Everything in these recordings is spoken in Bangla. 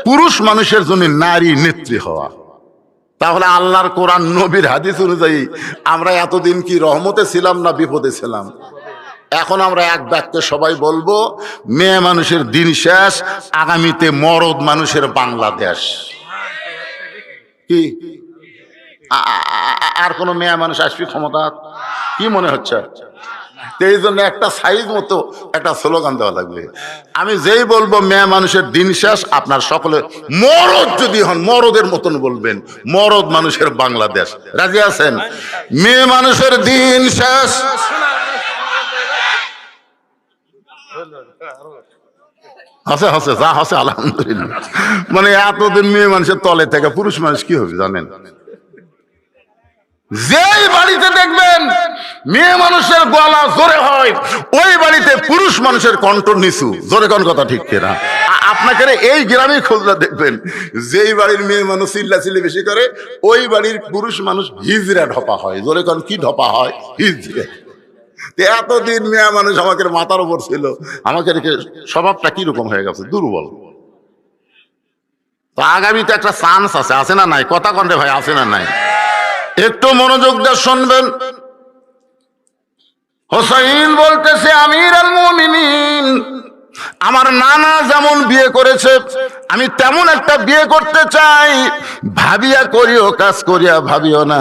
পুরুষ মানুষের জন্য নারী নেত্রী হওয়া। তাহলে আল্লাহর কোরআন নবীর হাদিস অনুযায়ী আমরা এতদিন কি রহমতে ছিলাম না বিপদে ছিলাম? এখন আমরা এক বাক্যে সবাই বলবো, মেয়ে মানুষের দিন শেষ, আগামীতে মরদ মানুষের বাংলাদেশ। কি আর কোন মেয়ে মানুষ আসবে ক্ষমতা? কি মনে হচ্ছে? এই জন্য একটা সাইজ মতো একটা স্লোগান দেওয়া লাগবে। আমি যেই বলবো মেয়ে মানুষের দিন শেষ, আপনার সকলে মরদ যদি হন মরদের মতন বলবেন, মরদ মানুষের বাংলাদেশ। রাজি আছেন? মেয়ে মানুষের দিন শেষ। হাসে হাসে যা হাসে আলহামদুলিল্লাহ। মানে এতদিন মেয়ে মানুষের তলে থেকে পুরুষ মানুষ কি হবে জানেন? যেই বাড়িতে দেখবেন মেয়ে মানুষের গলা জোরে হয়, ওই বাড়িতে পুরুষ মানুষের কণ্ঠ নিচু। জোরে কোন কথা ঠিক কিনা? আপনাকে এই গ্রামে খুঁজলে দেখবেন যেই বাড়ির মেয়ে মানুষ চিল্লাচিল্লি বেশি করে, ওই বাড়ির পুরুষ মানুষ হিজড়া ঢপা হয়। জোরে কোন কি ঢপা হয়? হিজড়া। এতদিন মেয়ে মানুষ আমাকে মাথার উপর ছিল, আমাকে রেখে স্বভাবটা কিরকম হয়ে গেছে, দুর্বল। তো আগামীতে একটা চান্স আছে, আছে না নাই? কথা কন্ঠে ভাই, আছে না নাই? একটু মনোযোগ দিয়ে শুনবেন। হোসাইন বলতেছে, আমির আল মুমিনিন, আমার নানা যেমন বিয়ে করেছে আমি তেমন একটা বিয়ে করতে চাই। ভাবিয়া করিও কাজ করিয়া ভাবিও না।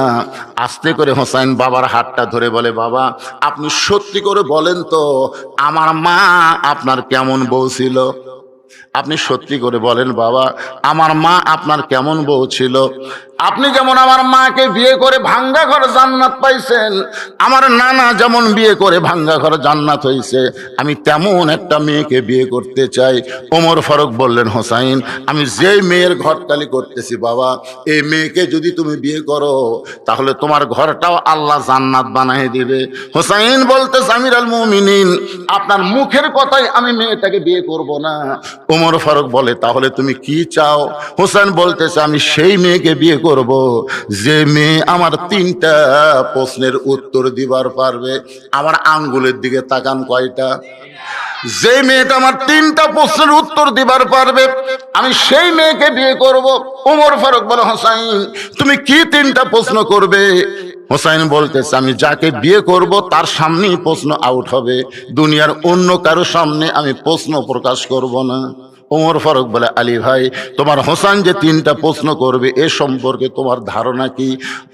আস্তে করে হোসাইন বাবার হাতটা ধরে বলে, বাবা আপনি সত্যি করে বলেন তো আমার মা আপনার কেমন বউ ছিল? আপনি সত্যি করে বলেন বাবা, আমার মা আপনার কেমন বউ ছিল? আপনি যেমন আমার মাকে বিয়ে করে ভাঙ্গা ঘর জান্নাত পাইছেন, আমার নানা যেমন বিয়ে করে ভাঙ্গা ঘর জান্নাত হয়েছে, আমি তেমন একটা মেয়েকে বিয়ে করতে চাই। ওমর ফারুক বললেন, হোসাইন আমি যেই মেয়ের ঘরটালি করতেছি বাবা, এই মেয়েকে যদি তুমি বিয়ে করো তাহলে তোমার ঘরটাও আল্লাহ জান্নাত বানিয়ে দিবে। হোসাইন বলতেছে, আমির আল মুমিনিন আপনার মুখের কথাই আমি মেয়েটাকে বিয়ে করব না। ওমর ফারুক বলে, তাহলে তুমি কি চাও? হোসেন বলতেছে, আমি সেই মেয়েকে বিয়ে করব যে মেয়ে আমার 3টা প্রশ্নের উত্তর দিবার পারবে। আমার আঙ্গুলের দিকে তাকান, কয়টা? যে মেয়েটা আমার 3টা প্রশ্নের উত্তর দিবার পারবে আমি সেই মেয়েকে বিয়ে করব। ওমর ফারুক বলে, হোসাইন তুমি কি 3টা প্রশ্ন করবে? হোসাইন বলতেছে, আমি যাকে বিয়ে করব তার সামনেই প্রশ্ন আউট হবে, দুনিয়ার অন্য কারো সামনে আমি প্রশ্ন প্রকাশ করব না। ওমর ফারুক বলে, আলী ভাই তোমার হোসেন যে 3টা প্রশ্ন করবে এ সম্পর্কে তোমার ধারণা কি?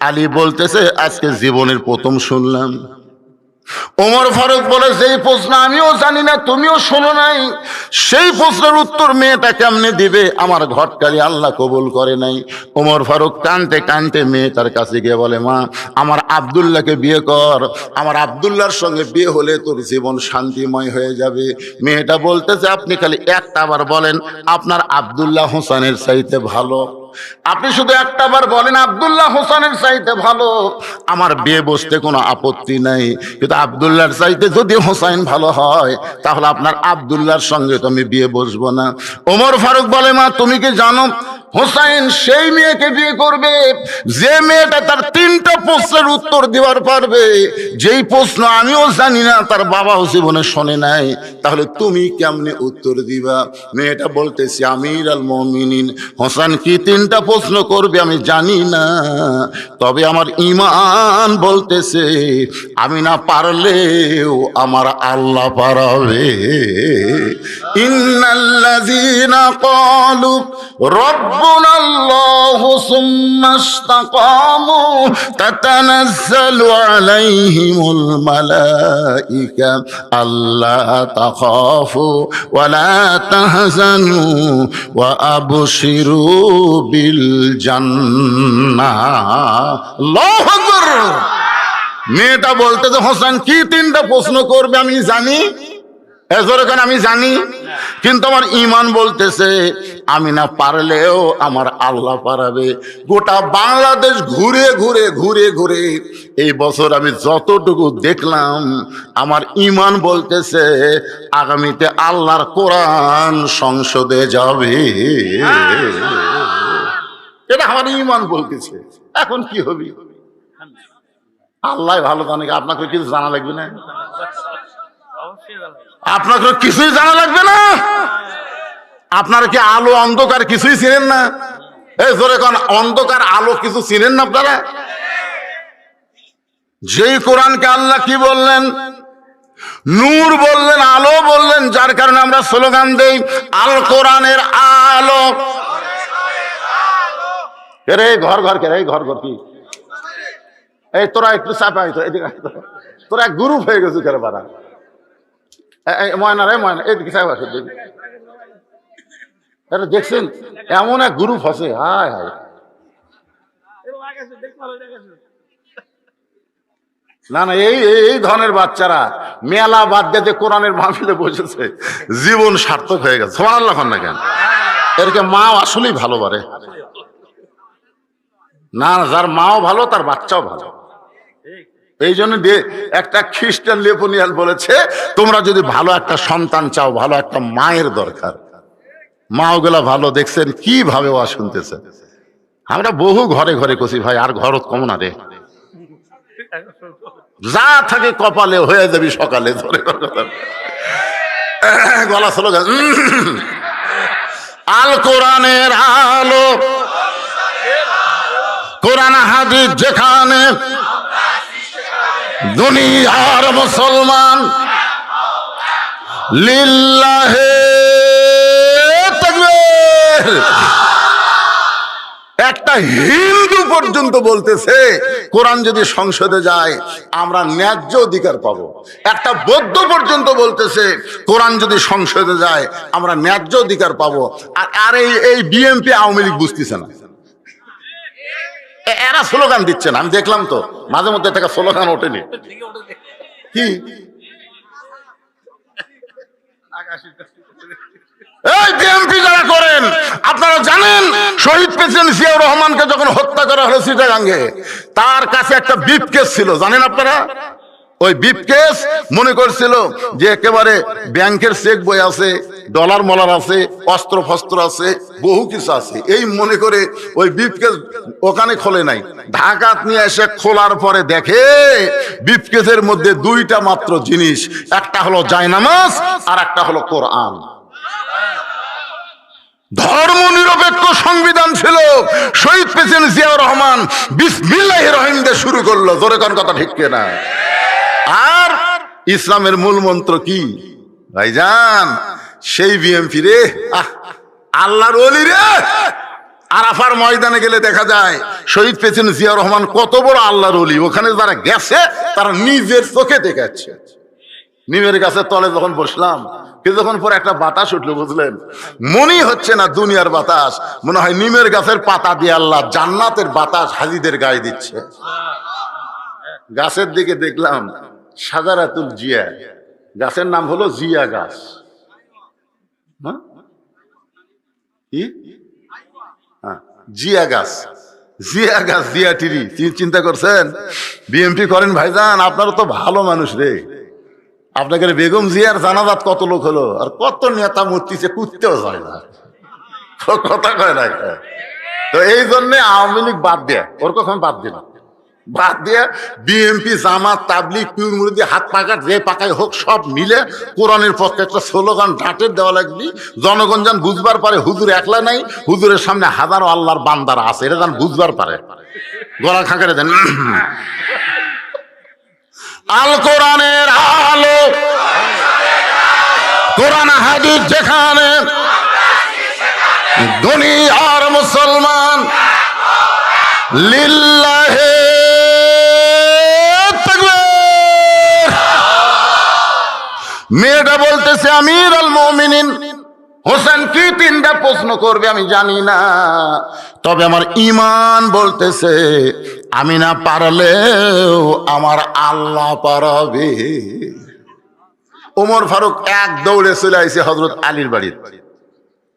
আলী বলতেছে, আজকে জীবনের প্রথম শুনলাম। ওমর ফারুক বলে, যেই প্রশ্ন আমিও জানি না তুমিও শোনো নাই, সেই প্রশ্নের উত্তর মেয়েটা কেমনে দিবে? আমার ঘটকালি আল্লাহ কবুল করে নাই। ওমর ফারুক কানতে কানতে মেয়েটার কাছে গিয়ে বলে, মা আমার আব্দুল্লাহকে বিয়ে কর, আমার আব্দুল্লাহর সঙ্গে বিয়ে হলে তোর জীবন শান্তিময় হয়ে যাবে। মেয়েটা বলতেছে, আপনি খালি একটা বার বলেন আপনার আব্দুল্লাহ হোসেনের চাইতে ভালো। আপনি শুধু একটা বার বলেন আব্দুল্লাহ হোসেনের চাইতে ভালো, আমার বিয়ে বসতে কোনো আপত্তি নাই। কিন্তু আব্দুল্লাহর চাইতে যদি হোসেন ভালো হয় তাহলে আপনার আব্দুল্লাহর সঙ্গে তো আমি বিয়ে বসবো না। ওমর ফারুক বলে, মা তুমি কি জানো হোসেন সেই মেয়েকে বিয়ে করবে যে মেয়েটা তার 3টা প্রশ্নের উত্তর দেওয়ার পারবে, যেই প্রশ্ন আমিও জানি না তার বাবাও জীবনে শোনে নাই, তাহলে তুমি কেমনে উত্তর দিবা? মেয়েটা বলতেছি, আমির আল মুমিনিন হোসেন কি 3টা প্রশ্ন করবে আমি জানি না, তবে আমার ঈমান বলতেছে আমি না পারলেও আমার আল্লাহ পারাবে। ইন্নাল্লাযীনা ক্বালু রাব্বুনাল্লাহু সুম্মা ইসতাকামু তাতানাজ্জালু আলাইহিমুল মালাইকা আল্লা তাখাফু ওয়া লা তাহজানু ওয়া আবশিরু বিল জান্নাহ। আল্লাহু আকবার। মেয়েটা বলতে যে হোসেন কি 3টা প্রশ্ন করবে আমি জানি, আমি জানি, কিন্তু আমার ঈমান বলতেছে আমি না পারলেও আমার আল্লাহ পারাবে। গোটা বাংলাদেশ ঘুরে ঘুরে ঘুরে ঘুরে এই বছর আমি যতটুকু দেখলাম, আমার ঈমান বলতেছে আগামীতে আল্লাহর কোরআন সংসদে যাবে। এটা আমার ঈমান বলতেছে। এখন কি হবে আল্লাহ ভালো জানে। আপনাকে কিছু জানা লাগবে না, আপনাকে কিছুই জানা লাগবে না। আপনারা কি আলো অন্ধকার কিছুই চিনেন না? এই জোরে কোন, অন্ধকার আলো কিছু চিনেন না আপনারা? যেই কোরআনকে আল্লাহ কি বললেন? নূর বললেন, আলো বললেন, যার কারণে আমরা স্লোগান দেই আল কোরআনের আলো। রে ঘর ঘর কে, এই ঘর ঘর কি, এই তোরা একটু চাপাই তো, এদিকে তোরা গ্রুপ হয়ে গেছে কেন বারা? ময়না রে ময়না, এদিকে চাপা দেখছেন এমন এক গ্রুপ আছে, হায় হায়। না না, এই ধরনের বাচ্চারা মেলা বাদ দিয়ে যে কোরআনের মাহফিলে বসেছে, জীবন সার্থক হয়ে গেছে। সুবহানাল্লাহ না কেন? এরকে মা আসলেই ভালো পারে না, যার মাও ভালো তার বাচ্চাও ভালো। এই জন্য একটা খ্রিস্টান লেপোনিয়াল বলেছে, তোমরা যদি ভালো একটা সন্তান চাও, ভালো একটা মায়ের দরকার। মা ওগুলা ভালো। দেখছেন কিভাবে ওয়া শুনতেছে। আমরা বহু ঘরে ঘরে কছি ভাই, আর ঘর কম না রে, যা থাকে কপালে হয়ে যাবি সকালে। ধরে গলা স্লোগান আল কোরআনের আলো, কোরআন হাদিস যেখানে, দুনিয়ার মুসলমান লিল্লাহে তাকবীর। একটা হিন্দু পর্যন্ত বলতেছে কোরআন যদি সংসদে যায় আমরা ন্যায্য অধিকার পাবো। একটা বৌদ্ধ পর্যন্ত বলতেছে কোরআন যদি সংসদে যায় আমরা ন্যায্য অধিকার পাবো। আর এই বিএনপি আওয়ামী লীগ বুঝতেছে না, এরা স্লোগান দিচ্ছে না। আমি দেখলাম তো মাঝে মধ্যে একটা স্লোগান ওঠেনি কি, এই বিএনপি যারা করেন, আপনারা জানেন শহীদ প্রেসিডেন্ট জিয়াউর রহমানকে যখন হত্যা করা হলো চিটাগাঙ্গে, তার কাছে একটা ব্রিফকেস ছিল, জানেন আপনারা? ওই ব্রিফকেস মনে করছিল যে একেবারে ব্যাংকের চেক বই আছে, ডলার মলার আছে, অস্ত্র ফস্ত্র আছে, বহু কিছু আছে, এই মনে করে ওই ব্রিফকেস ওখানে খোলে নাই। ঢাকাত নিয়ে এসে খোলার পরে দেখে ব্রিফকেসের মধ্যে দুইটা মাত্র জিনিস, একটা হলো জায়নামাজ আর একটা হলো কোরআন। ধর্ম নিরপেক্ষ সংবিধান ছিল। শহীদ প্রেসিডেন্ট জিয়াউর রহমান বিসমিল্লাহির রহিম দিয়ে শুরু করলো। জোরে কোন কথা ঠিক কিনা? আর ইসলামের মূল মন্ত্র কি ভাইজান? সেই বিএমপি রে, আল্লাহর ওলি রে। আরাফার ময়দানে গেলে দেখা যায় শহীদ প্রেসিডেন্ট জিয়াউর রহমান কত বড় আল্লাহর ওলি। ওখানে যারা গেছে তারা নিজের চোখে দেখাচ্ছে। নিমের গাছের তলে যখন বসলাম, কিছুক্ষণ পর একটা বাতাস উঠলো, বুঝলেন? মনেই হচ্ছে না দুনিয়ার বাতাস, মনে হয় নিমের গাছের পাতা দিয়ে আল্লাহ জান্নাতের বাতাস হাজিদের গায়ে দিচ্ছে। গাছের দিকে দেখলাম সাজারাতুল জিয়া, গাছের নাম হলো জিয়া গাছ। জিয়া গাছ, জিয়া গাছ, জিয়া টিরি। চিন্তা করছেন বিএমপি করেন ভাইজান? আপনারা তো ভালো মানুষ রে। আপনাকে বেগম জিয়ার জানাজাত কত লোক হলো, আর কত নেতা মূর্তিছে, কুত্তেও যায় না, কথা কয় না। তো এই জন্যে আওয়ামী লীগ বাদ দেয়, ওর কখন বাদ দিন, বাদ দিয়ে বিএমপি, জামাত, তাবলিগ, পীর মুরিদি, হাত পাকার যে পাকায় হোক সব মিলে কোরআনের পক্ষে একটা স্লোগান ডাটের দেওয়া লাগবে। জনগণ যেন বুঝবার পারে হুজুর একলা নাই, হুজুরের সামনে হাজারো আল্লাহর বান্দারা আছে, এটা যেন বুঝবার পারে। গলা খাঁকারে দেন আল কোরআনের আলো, কোরআন হাদিস যেখানে, দুনিয়ার মুসলমান লিল্লাহে তাকবীর। মেয়েটা বলতেছে আমির আল মুমিনিন হোসেন কি তিনটা প্রশ্ন করবে আমি জানি না, তবে আমার ঈমান বলতেছে আমি না পারলেও আমার আল্লাহ পারবে। ওমর ফারুক এক দৌড়ে চলে আসছে হযরত আলীর বাড়ির।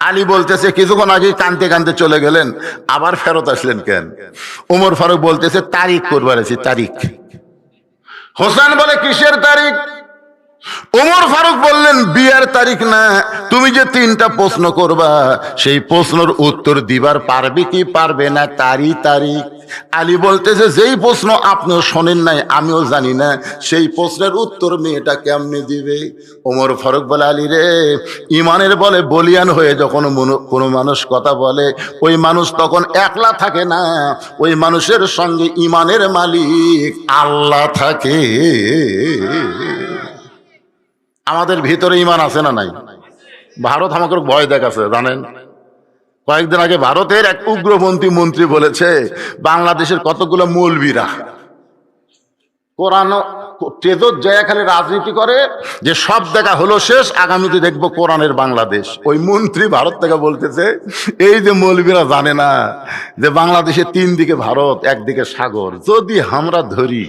আলী বলতেছে কিছুক্ষণ আগে কানতে কানতে চলে গেলেন, আবার ফেরত আসলেন কেন? ওমর ফারুক বলতেছে তারিখ করবার আছে, তারিখ। হোসেন বলে কিসের তারিখ? ওমর ফারুক বললেন বিয়ের তারিখ না, তুমি যে তিনটা প্রশ্ন করবা সেই প্রশ্নের উত্তর দিবার পারবে কি পারবে না, তারই তারিখ। আলী বলতেছে, যেই প্রশ্ন আপনিও শোনেন নাই আমিও জানি না, সেই প্রশ্নের উত্তর মেয়েটা কেমনে দিবে? ওমর ফারুক বলে, আলী রে, ইমানের বলে বলিয়ান হয়ে যখন কোনো মানুষ কথা বলে, ওই মানুষ তখন একলা থাকে না, ওই মানুষের সঙ্গে ইমানের মালিক আল্লাহ থাকে। আমাদের ভিতরে ইমান আছে না নাই? ভারত আমাকে ভয় দেখাচ্ছে জানেন। কয়েকদিন আগে ভারতের এক উগ্রপন্থী মন্ত্রী বলেছে, বাংলাদেশের কতগুলো মৌলবীরা কোরআন তেজত জয়া খালি রাজনীতি করে, যে সব দেখা হলো শেষ, আগামীতে দেখবো কোরআনের বাংলাদেশ। ওই মন্ত্রী ভারত থেকে বলতেছে, এই যে মৌলবীরা জানে না যে বাংলাদেশে 3 দিকে ভারত, একদিকে সাগর, যদি আমরা ধরি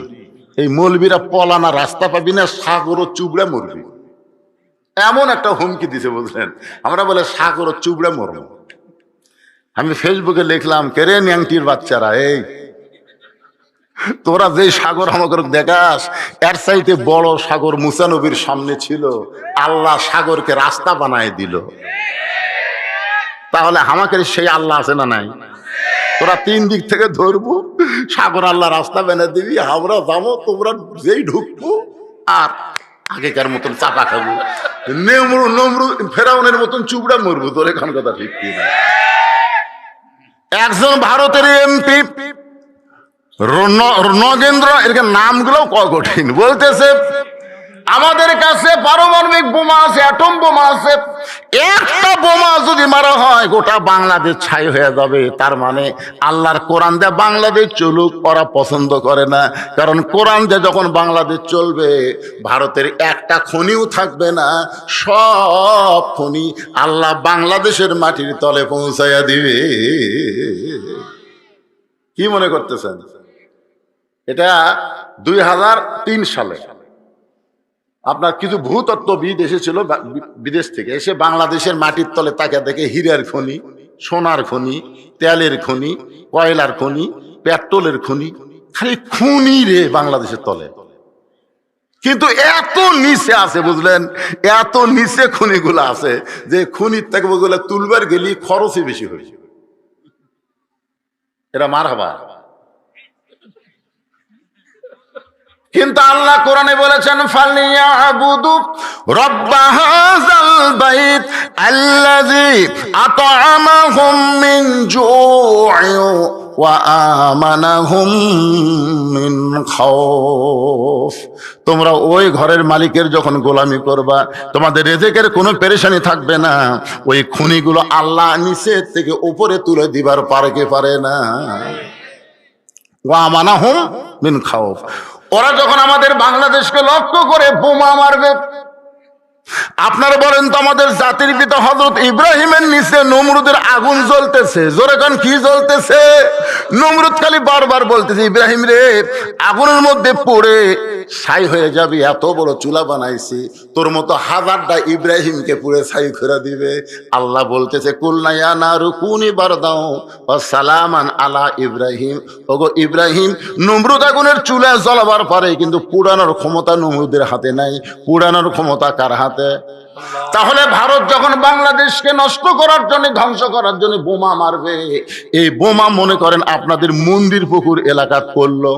এই মৌলবীরা পলানা রাস্তা পাবি না, সাগরও চুবড়ে মরবি। এমন একটা হুমকি দিছে বুঝলেন। আমরা বলে সাগরও চুবড়ে মরব। আমি ফেসবুকে লিখলাম, কেরে ন্যাংটির বাচ্চারা, এই তোরা যে সাগর আমাকে দেখাস, এর চাইতে বড় সাগর মুসা নবীর সামনে ছিল, আল্লাহ সাগরকে রাস্তা বানায় দিল। তাহলে আমাকে সেই আল্লাহ আছে না নাই? তোরা 3 দিক থেকে ধরবো, সাগর আল্লাহ রাস্তা বানিয়ে দিবি, আমরা যাবো, তোমরা যেই ঢুকবো আর আগেকার মতন চাপা খাবো, ফেরাউনের মতন চুবড়া মরবো। তোর এখান কথা ঠিক কিনা? একজন ভারতের এমপি নগেন্দ্র, এর নামগুলো কঠিন, বলতেছে আমাদের কাছে পারমাণবিক বোমা আছে, অ্যাটম বোমা আছে, একটা বোমা যদি মারা হয় গোটা বাংলাদেশ ছাই হয়ে যাবে। তার মানে আল্লাহর কোরআন দিয়ে বাংলাদেশ চলুক ওরা পছন্দ করে না, কারণ কোরআন দিয়ে যখন বাংলাদেশ চলবে ভারতের একটা খনিও থাকবে না, সব খনি আল্লাহ বাংলাদেশের মাটির তলে পৌঁছাইয়া দিবে। কি মনে করতেছেন? এটা 2003 সালে আপনার কিছু ভূতত্ত্ববিদ এসেছিল বিদেশ থেকে, এসে বাংলাদেশের মাটির তলে তাকে দেখে হীরার খনি, সোনার খনি, তেলের খনি, কয়লার খনি, পেট্রোলের খনি, খালি খুনি রে বাংলাদেশের তলে। কিন্তু এত নিচে আছে বুঝলেন, এত নিচে খনিগুলো আছে যে খনির থেকে ওগুলো তুলবার গেলে খরচই বেশি হয়েছে। এটা মারহাবা। কিন্তু আল্লাহ কোরআনে বলেছেন, ফালিয়াবুদু রাব্ব হাযাল বাইত আল্লাযী আত'আমাহুম মিন জু'ইন ওয়া আমানাহুম মিন খাউফ। তোমরা ওই ঘরের মালিকের যখন গোলামি করবা, তোমাদের রিজিকের কোনো পেরেশানি থাকবে না। ওই খনিগুলো আল্লাহ নিচে থেকে উপরে তুলে দিবার পারে না। ওয়া আমানাহুম মিন খাউফ। ওরা যখন আমাদের বাংলাদেশকে লক্ষ্য করে বোমা মারবে, আপনারা বলেন তো আমাদের জাতির পিতা হযরত ইব্রাহিমের নিচে নমরুদের আগুন জ্বলতেছে, জোরে কান কি জ্বলতেছে? নমরুদ খালি বারবার বলতেছে, ইব্রাহিম রে, আগুনের মধ্যে পড়ে ছাই হয়ে যাবি, এত বড় চুলা বানাইছি, তোর মতো হাজারটা ইব্রাহিমকে পুড়ে ছাই করে দিবে। আল্লাহ বলতেছে, কুলনা ইয়া নারু কুনি বারদাও ওয়া সালামান আলা ইব্রাহিম। ওগো ইব্রাহিম, নমরুদ আগুনের চুলা জ্বলাবার পারে, কিন্তু পুরানোর ক্ষমতা নমরুদের হাতে নাই। পুরানোর ক্ষমতা কার হাতে? তাহলে ভারত যখন বাংলাদেশকে নষ্ট করার জন্য, ধ্বংস করার জন্য বোমা মারবে, এই বোমা মনে করেন আপনাদের মন্দির পুকুর এলাকা পড়লো,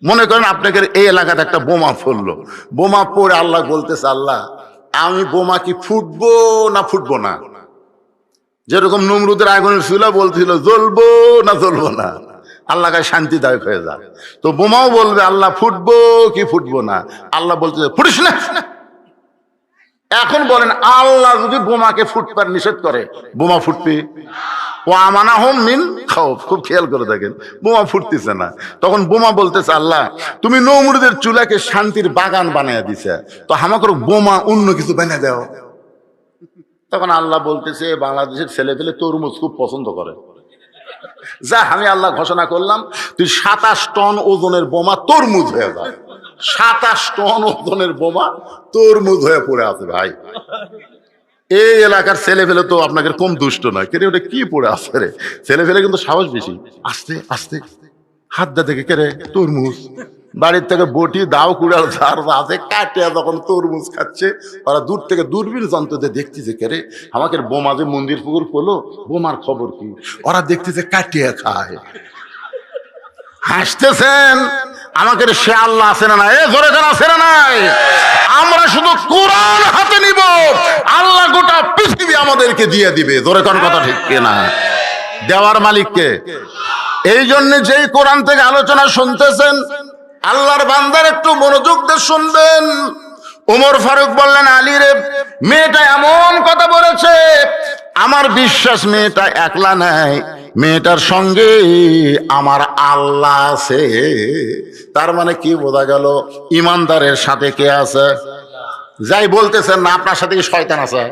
মনে করেন আপনাদের এই এলাকাতে একটা বোমা পড়লো, বোমা পড়ে আল্লাহ বলতেছে, আল্লাহ আমি বোমা কি ফুটবো না ফুটবো না? যেরকম নমরুদের আগুনের চুলা বলছিল জ্বলবো না জ্বলবো না, আল্লাহ কাছে শান্তিদায়ক হয়ে যায়। তো বোমাও বলবে, আল্লাহ ফুটবো কি ফুটবো না? আল্লাহ বলতেছে, ফুটিস না। এখন বলেন, আল্লাহ যদি বোমাকে ফুটবার নিষেধ করে, বোমা ফুটবে? ও আমানাহুম মিন খাউফ। খুব খেয়াল করে দেখেন, বোমা ফুটতেছে না। তখন বোমা বলতেছে, আল্লাহ তুমি নমরুদের চুলাকে শান্তির বাগান বানায় দিছে, তো আমাকে বোমা অন্য কিছু বানিয়ে দাও। তখন আল্লাহ বলতেছে, বাংলাদেশের ছেলে পেলে তরমুজ খুব পছন্দ করে, যা আমি আল্লাহ ঘোষণা করলাম, তুই 27 টন ওজনের বোমা তরমুজ হয়ে যায়। 27 টন ওজনের বোমা তরমুজ হয়ে পড়ে আছে। ভাই, এই এলাকার ছেলে ফেলে তো আপনাকে কম দুষ্ট নয়, কেরে ওটা কি পড়ে আছে রে? ছেলে ফেলে কিন্তু সাহস বেশি। আস্তে আস্তে হাত দা দেখে, কেরে তরমুজ, বাড়ির থেকে বটি দাও কুড়াল ঝাড় আছে কাটে, যখন তরমুজ খাচ্ছে ওরা দূর থেকে দূরবীন যন্ত্রতে দেখতেছে, কেরে আমাকে বোমা যে মন্দির পুকুর পড়লো, বোমার খবর কি? ওরা দেখতেছে কাটিয়ে খায়। হাসতেছেন, আমাকে সে আল্লাহ আছে না নাই? জোরে কেন আছে না নাই? আমরা শুধু কোরআন হাতে নিব, আল্লাহ গোটা পৃথিবী আমাদেরকে দিয়ে দিবে। জোরে কোন কথা ঠিক কিনা? দেওয়ার মালিককে। এই জন্য যেই কোরআন থেকে আলোচনা শুনতেছেন, আল্লাহর বান্দার একটু মনোযোগ দিয়ে শুনবেন। ওমর ফারুক বললেন, আলী রে, মেয়েটা এমন কথা বলেছে, আমার বিশ্বাস মেয়েটা একলা নাই, মেয়েটার সঙ্গে আমার আল্লাহ আছে। তার মানে কি বোঝা গেল? ইমানদারের সাথে কে আছে? যাই বলতেছেন না, আপনার সাথে কি শয়তান আছে?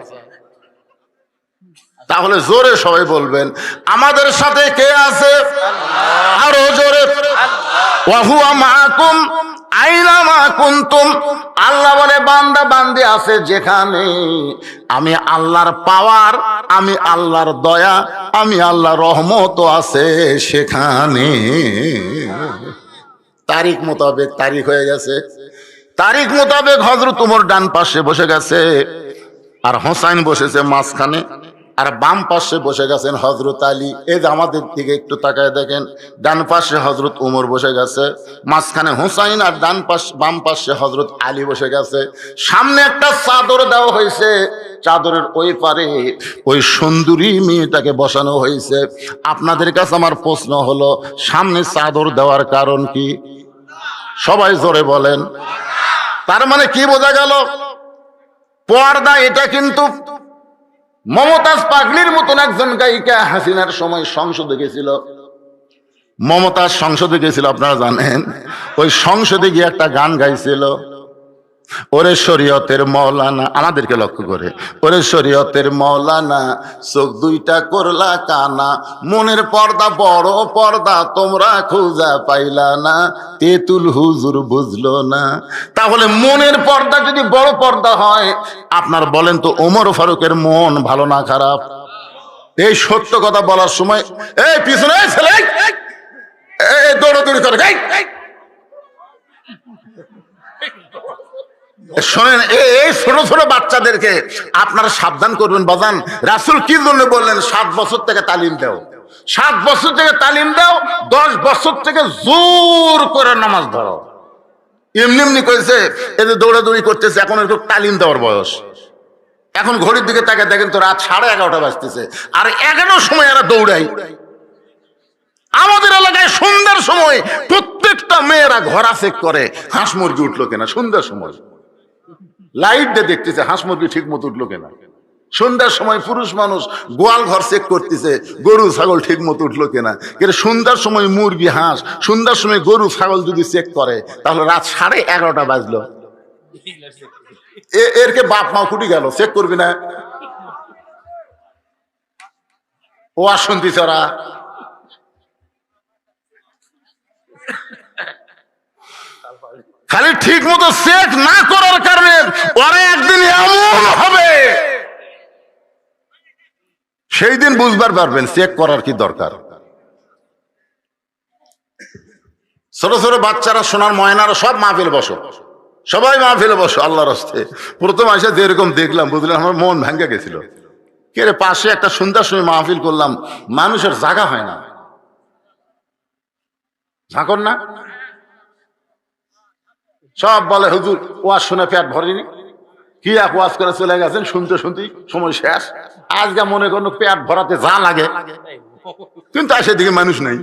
তাহলে জোরে সবাই বলবেন, আমাদের সাথে কে আছে? আরো জোরে, ওয়া হুয়া মাআকুম আইনামা কুনতুম। আল্লাহ বলে, বান্দা বান্দি আছে যেখানে, আমি আল্লাহর পাওয়ার, আমি আল্লাহর দয়া, আমি আল্লাহর রহমত আছে সেখানে। তারিখ মোতাবেক তারিখ হয়ে গেছে। তারিখ মোতাবেক হযরত ওমর ডান পাশে বসে গেছে, আর হোসাইন বসেছে মাঝখানে, আর বাম পাশে বসে গেছেন হযরত আলী। এই যে আমাদের দিকে একটু তাকায় দেখেন, ডান পাশে হযরত ওমর বসে গেছে, মাঝখানে হোসাইন, আর ডান পাশে বাম পাশে হযরত আলী বসে গেছে। সামনে একটা চাদর দেওয়া হয়েছে, চাদরের ওই পারে ওই সুন্দরী মেয়েটাকে বসানো হয়েছে। আপনাদের কাছে আমার প্রশ্ন হলো, সামনে চাদর দেওয়ার কারণ কি? সবাই জোরে বলেন। তার মানে কি বোঝা গেল? পর্দা। এটা কিন্তু মমতাজ পাগলির মতন একজন গায়িকা হাসিনার সময় সংসদে গেছিল। মমতাজ সংসদে গেছিল, আপনারা জানেন। ওই সংসদে গিয়ে একটা গান গাইছিল, ওরে শরীয়তের মৌলানা, আমাদেরকে লক্ষ্য করে, ওরে শরীয়তের মৌলানা, চোখ দুইটা করলা কানা, মনের পর্দা বড় পর্দা, তোমরা খুঁজা পাইলা না, তেতুল হুজুর বুঝলো না। তাহলে মনের পর্দা যদি বড় পর্দা হয়, আপনার বলেন তো ওমর ফারুকের মন ভালো না খারাপ? এই সত্য কথা বলার সময় এই পিছনে ছেলে এই দৌড়াদৌড়ি করে, শোনেন, এই ছোট ছোট বাচ্চাদেরকে আপনারা সাবধান করবেন। বাজান, রাসূল কি জন্য বললেন 7 বছর থেকে তালিম দাও? 7 বছর থেকে তালিম দাও, 10 বছর থেকে জোর করে নামাজ ধরো। এমনি এমনি করেছে, এই যে দৌড়াদৌড়ি করতেছে, এখন একটু তালিম দেওয়ার বয়স। এখন ঘড়ির দিকে তাকে দেখেন তো রাত 11:30 বাজতেছে, আর 11 সময় এরা দৌড়াই। আমাদের এলাকায় সন্ধ্যার সময় প্রত্যেকটা মেয়েরা ঘোড়া চেক করে, হাঁস মুরগি উঠলো কিনা। সন্ধ্যার সময় লাইট দিয়ে দেখতেছে হাঁস মুরগি ঠিক মতো উঠলো কিনা। সন্ধ্যার সময় পুরুষ মানুষ গোয়াল ঘর চেক করতেছে, গরু ছাগল ঠিক মতো উঠলো কিনা। কিন্তু সন্ধ্যার সময় মুরগি হাঁস, সন্ধ্যার সময় গরু ছাগল যদি চেক করে, তাহলে রাত 11:30 বাজলো। এরকে বাপ মা কুটি গেল, চেক করবি না? ও আর শুনতিস ওরা খালি ঠিক মতো চেক না করার কারণে ওরা একদিন এমন হবে, সেই দিন বুঝবার পারবেন চেক করার কি দরকার। ছোট ছোট বাচ্চারা, সোনার ময়নারা সব মাহফিল বসো, সবাই মাহফিলে বসো আল্লাহর হস্তে। প্রথম আসে যেরকম দেখলাম, বুঝলাম আমার মন ভেঙে গেছিল। কে রে, পাশে একটা সন্ধ্যার সময় মাহফিল করলাম, মানুষের জায়গা হয় না, ঝাঁকর না। সব বলে হুজুর ওয়াজ শুনে পেট ভরেনি, কি এক ওয়াজ করে চলে গেছেন, শুনতে শুনতে সময় শেষ। আজকে মনে করুন পেট ভরাতে যা লাগে, কিন্তু সেদিকে মানুষ নেই।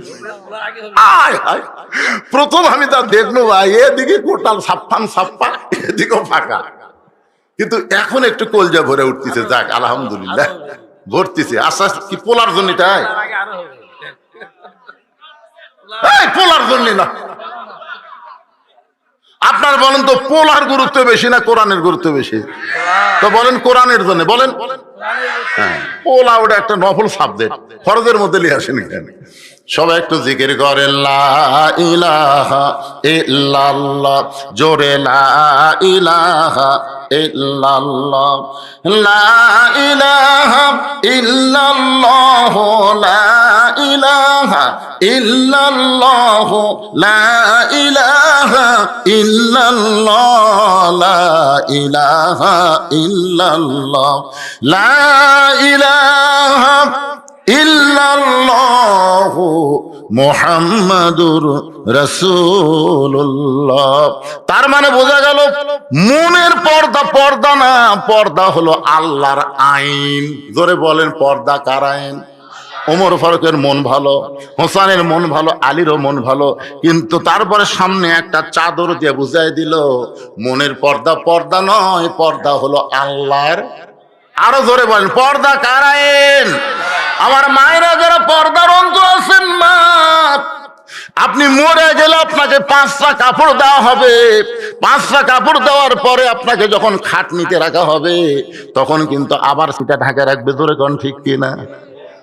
প্রথম আমি তা দেখলো ভাই, এদিকে কোটাল ছাপ্পা, এদিকেও ফাঁকা। কিন্তু এখন একটু কলজা ভরে উঠতেছে, যাক আলহামদুলিল্লাহ ভরতেছে আস্তে আস্তে। কি পোলার জন্য? তাই পোলার জন্য না। আপনার বলেন তো, পোলার গুরুত্ব বেশি না কোরআনের গুরুত্ব বেশি? তো বলেন কোরআনের জন্য বলেন। হ্যাঁ, পোলা ওটা একটা নফল সাবজেক্ট, ফরজের মধ্যে লিয়ে আসেন। এখানে সবাই একটু জিকির করেন, লা ইলাহা ইল্লাল্লাহ, জোরে লা ইলাহা ইল্লাল্লাহ, লা ইলাহা ইল্লাল্লাহ, লা ইলাহা ইল্লাল্লাহ, লা ইলাহা ইল্লাল্লাহ, লা ইলাহা ইল্লাল্লাহ, লা ইলাহা ইল্লাল্লাহু মুহাম্মাদুর রাসূলুল্লাহ। তার মানে বোঝা গেল মনের পর্দা পর্দা না, পর্দা হলো আল্লাহর আইন। জোরে বলেন পর্দা কার আইন? ওমর ফারুকের মন ভালো, হোসেনের মন ভালো, আলীরও মন ভালো, কিন্তু তারপরে সামনে একটা চাদর দিয়ে বুঝাই দিল মনের পর্দা পর্দা নয়, পর্দা হলো আল্লাহর। আরো জোরে বলেন পর্দা কার আইন? আমার মায়েরা যারা পর্দার অন্তর আছেন, মা আপনি মরে গেলে আপনাকে 5টা কাপড় দেওয়া হবে। 5টা কাপড় দেওয়ার পরে আপনাকে যখন খাটনিতে রাখা হবে তখন কিন্তু আবার সেটা ঢাকা রাখবে। জোরে কোন ঠিক কিনা?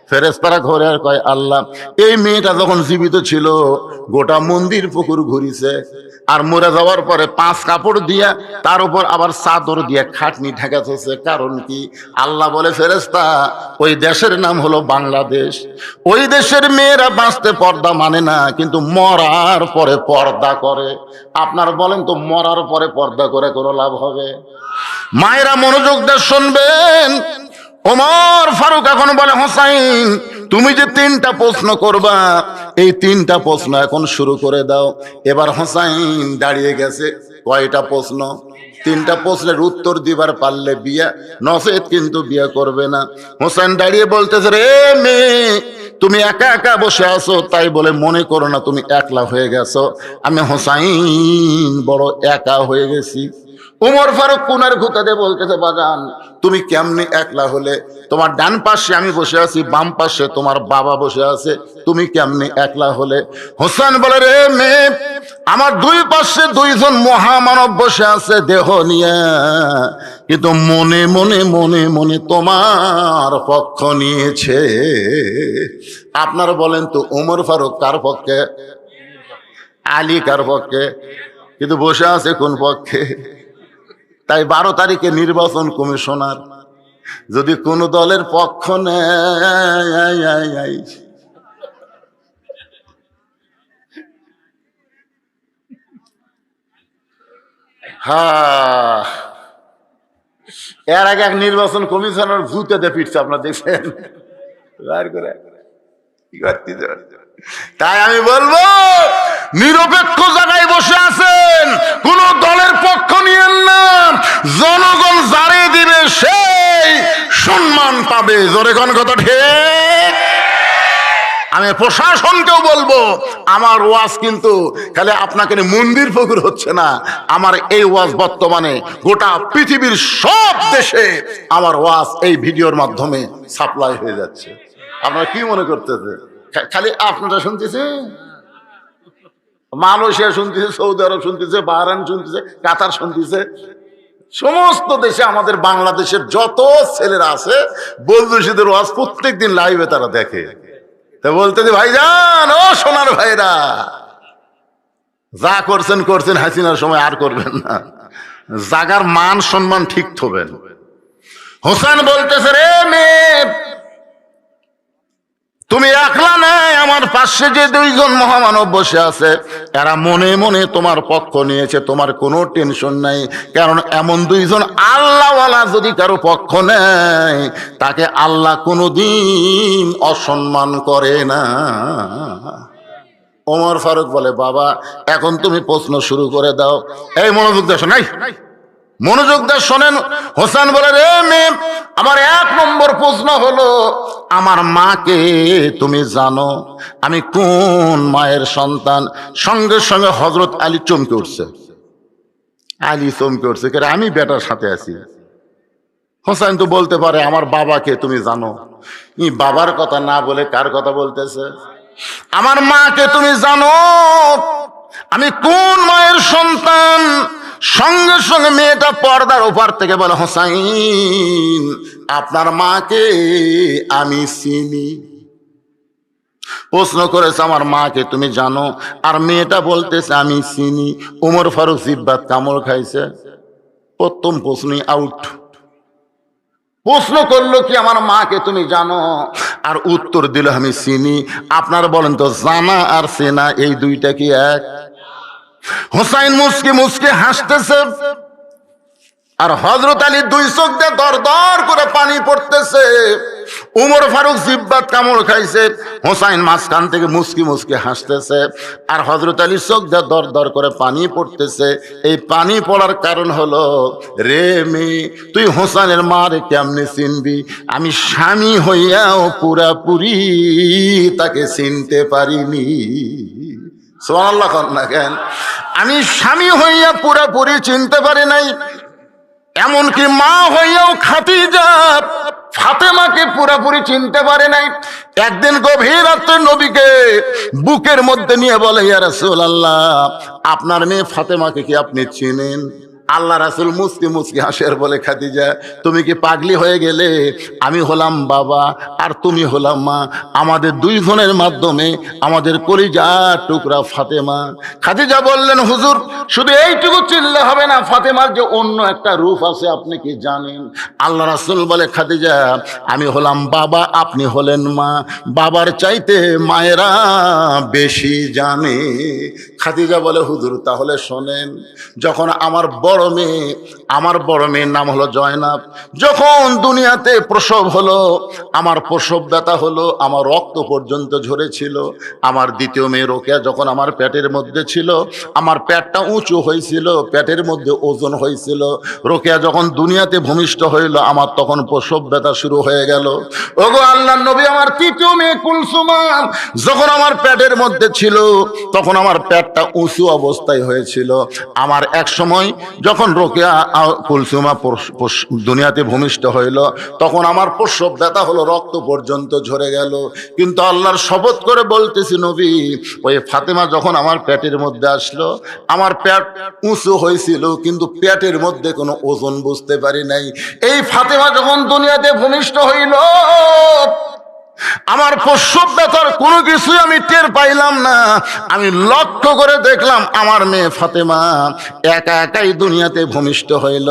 ফেরেশতারা ঘরে আর কয় আল্লাহ, এই মেয়েটা যখন জীবিত ছিল গোটা মন্দির পুকুর ঘুরিছে, আর মরে যাওয়ার পরে 5 কাপড় দিয়া তার উপর আবার চাদর দিয়ে খাটনি ঢাকাচ্ছে, কারণ কি? আল্লাহ বলে ফেরেশতা, ওই দেশের নাম হলো বাংলাদেশ। ওই দেশের মেয়েরা বাঁচতে পর্দা মানে না, কিন্তু মরার পরে পর্দা করে। আপনার বলেন তো মরার পরে পর্দা করে কোনো লাভ হবে? মায়েরা মনোযোগ দিয়ে শুনবেন। ওমর ফারুক এখন বলে, হোসাইন তুমি যে 3টা প্রশ্ন করবা, এই 3টা প্রশ্ন এখন শুরু করে দাও। এবার হোসাইন দাঁড়িয়ে গেছে। কয়টা প্রশ্ন? 3টা প্রশ্নের উত্তর দিবার পারলে বিয়া, নচেত কিন্তু বিয়ে করবে না। হোসেন দাঁড়িয়ে বলতেছে, রে মেয়ে তুমি একা একা বসে আছো, তাই বলে মনে করো না তুমি একলা হয়ে গেছো। আমি হোসাইন বড় একা হয়ে গেছি। উমর ফারুক পুনর ঘুতাতে বলতেছে, বাজান তুমি কেমনে একলা হলে? তোমার ডান পাশে আমি বসে আছি, বাম পাশে তোমার বাবা বসে আছে, তুমি কেমনে একলা হলে? হোসেন বলে, রে মেয়ে আমার 2 পাশে 2জন মহামানব বসে আছে দেহ নিয়ে, কিন্তু মনে মনে মনে মনে তোমার পক্ষ নিয়েছে। আপনারা বলেন তো উমর ফারুক কার পক্ষে? আলী কার পক্ষে? কিন্তু বসে আছে কোন পক্ষে? তাই 12 তারিখে নির্বাচন কমিশনার যদি কোন দলের পক্ষ নেয়, হ্যাঁ এর আগে এক নির্বাচন কমিশনার জুতেতে পিটছে, আপনারা দেখছেন। তাই আমি বলবো নিরপেক্ষ জায়গায় বসে আছেন, কোন দলের পক্ষ নিয়েন না। জনগণ যারে দিবে সেই সম্মান পাবে। জোরে কোন কথা ঠিক? আমি প্রশাসনকেও বলবো, আমার ওয়াজ কিন্তু খালি আপনাকে মন্দির পুকুর হচ্ছে না, আমার এই ওয়াজ বর্তমানে গোটা পৃথিবীর সব দেশে আমার ওয়াজ এই ভিডিওর মাধ্যমে সাপ্লাই হয়ে যাচ্ছে। আপনারা কি মনে করতেছে খালি আপনারা শুনতেছেন? মালয়েশিয়া শুনতেছে, সৌদি আরব শুনতেছে, বাহরাইন শুনতেছে, কাতার শুনতেছে, সমস্ত দেশে আমাদের বাংলাদেশের যত ছেলেরা আছে বলদুশিদের ওয়াজ প্রত্যেকদিন লাইভে তারা দেখে। তা বলতেছে, ভাইজান ও সোনার ভাইরা, যা করছেন করছেন, হাসিনার সময় আর করবেন না, জাগার মান সম্মান ঠিক থবেন। হোসেন বলতেছে, রে মেয়ে তুমি একলা নাই, আমার পাশে যে 2জন মহামানব বসে আছে এরা মনে মনে তোমার পক্ষ নিয়েছে, তোমার কোনো টেনশন নাই। কারণ এমন 2জন আল্লাহওয়ালা যদি কারো পক্ষ নেয় তাকে আল্লাহ কোনোদিন অসম্মান করে না। ওমর ফারুক বলে, বাবা এখন তুমি প্রশ্ন শুরু করে দাও। এই মনোযোগ দিয়ে শোনাই, মনোযোগ দিয়ে শোনেন। হোসেন বলে, রে মেয়ে আমার 1 নম্বর প্রশ্ন হলো, আমার মাকে তুমি জানো? আমি কোন মায়ের সন্তান? সঙ্গে সঙ্গে হযরত আলী চমকে উঠছে। আলী চমকে উঠছে, কে? আমি বেটার সাথে আছি। হোসেন তো বলতে পারে, আমার বাবাকে তুমি জানো? বাবার কথা না বলে কার কথা বলতেছে? আমার মাকে তুমি জানো? আমি কোন মায়ের সন্তান? সঙ্গে সঙ্গে মেয়েটা পর্দার ওপার থেকে বলে, হোসাইন আপনার মাকে আমি চিনি। প্রশ্ন করেছে, আমার মাকে তুমি জানো? আর মেয়েটা বলতেছে আমি চিনি। উমর ফারুক জিব্বাত কামড় খাইছে, প্রথম প্রশ্নই আউট। প্রশ্ন করলো কি আমার মাকে তুমি জানো, আর উত্তর দিল আমি চিনি। আপনারা বলেন তো জানা আর চেনা এই দুইটা কি এক? হোসাইন মুসকি মুসকি হাসতেছে, আর হযরত আলী 2 চোখ দিয়ে দর দর করে পানি পড়তেছে। উমর ফারুক জিব্বাত কামড় খাইছে, হোসাইন মাঝখান থেকে মুস্কি মুস্কি হাসতেছে, আর হযরত আলীর চোখ দিয়ে দর দর করে পানি পড়তেছে। এই পানি পড়ার কারণ হলো, রে মেয়ে, তুই হোসাইনের মারে কেমনে চিনবি? আমি স্বামী হইয়াও পুরাপুরি তাকে চিনতে পারিনি। সুবহানাল্লাহ না কেন? আমি স্বামী হইয়া পুরাপুরি চিনতে পারি নাই, এমনকি মা হইয়াও খাদিজা ফাতেমাকে পুরোপুরি চিনতে পারে নাই। একদিন গভীর রাতে নবীকে বুকের মধ্যে নিয়ে বলে, ইয়া রাসূলুল্লাহ, আপনার মেয়ে ফাতেমাকে কি আপনি চিনেন? আল্লাহ রাসূল মুস্কি মুস্কি হাসের বলে, খাদিজা, তুমি কি পাগলি হয়ে গেলে? আমি হলাম বাবা আর তুমি হলাম মা, আমাদের দুইজনের মাধ্যমে আমাদের কলিজার টুকরা ফাতেমা। খাদিজা বললেন, হুজুর, শুধু এইটুকু চিনলে হবে না, ফাতেমার যে অন্য একটা রূপ আছে আপনি কি জানেন? আল্লাহ রাসূল বলে, খাদিজা, আমি হলাম বাবা, আপনি হলেন মা, বাবার চাইতে মায়েরা বেশি জানে। খাদিজা বলে, হুজুর, তাহলে শোনেন, যখন আমার বড় মেয়ের নাম হলো জয়নাব, যখন দুনিয়াতে প্রসব হলো, আমার প্রসব ব্যথা হলো, আমার রক্ত পর্যন্ত ঝরেছিল। আমার দ্বিতীয় মেয়ে রোকেয়া যখন আমার পেটের মধ্যে ছিল, আমার পেটটা উঁচু হয়েছিল, পেটের মধ্যে ওজন হয়েছিল। রোকেয়া যখন দুনিয়াতে ভূমিষ্ঠ হইল, আমার তখন প্রসব ব্যথা শুরু হয়ে গেল। ওগো আল্লাহর নবী, আমার তৃতীয় মেয়ে কুলসুমা যখন আমার পেটের মধ্যে ছিল, তখন আমার পেটটা উঁচু অবস্থায় হয়েছিল। আমার এক সময় যখন রোকেয়া কুলসুমা দুনিয়াতে ভূমিষ্ঠ হইল, তখন আমার প্রসব ব্যথা হলো, রক্ত পর্যন্ত ঝরে গেল। কিন্তু আল্লাহর শপথ করে বলতেছি নবী, ওই ফাতেমা যখন আমার পেটের মধ্যে আসলো, আমার পেট উঁচু হয়েছিল, কিন্তু পেটের মধ্যে কোনো ওজন বুঝতে পারি নাই। এই ফাতেমা যখন দুনিয়াতে ভূমিষ্ঠ হইল, আমার প্রসব ব্যথার কোনো কিছুই আমি টের পাইলাম না। আমি লক্ষ্য করে দেখলাম আমার মেয়ে ফাতেমা একা একাই দুনিয়াতে ভূমিষ্ঠ হইল।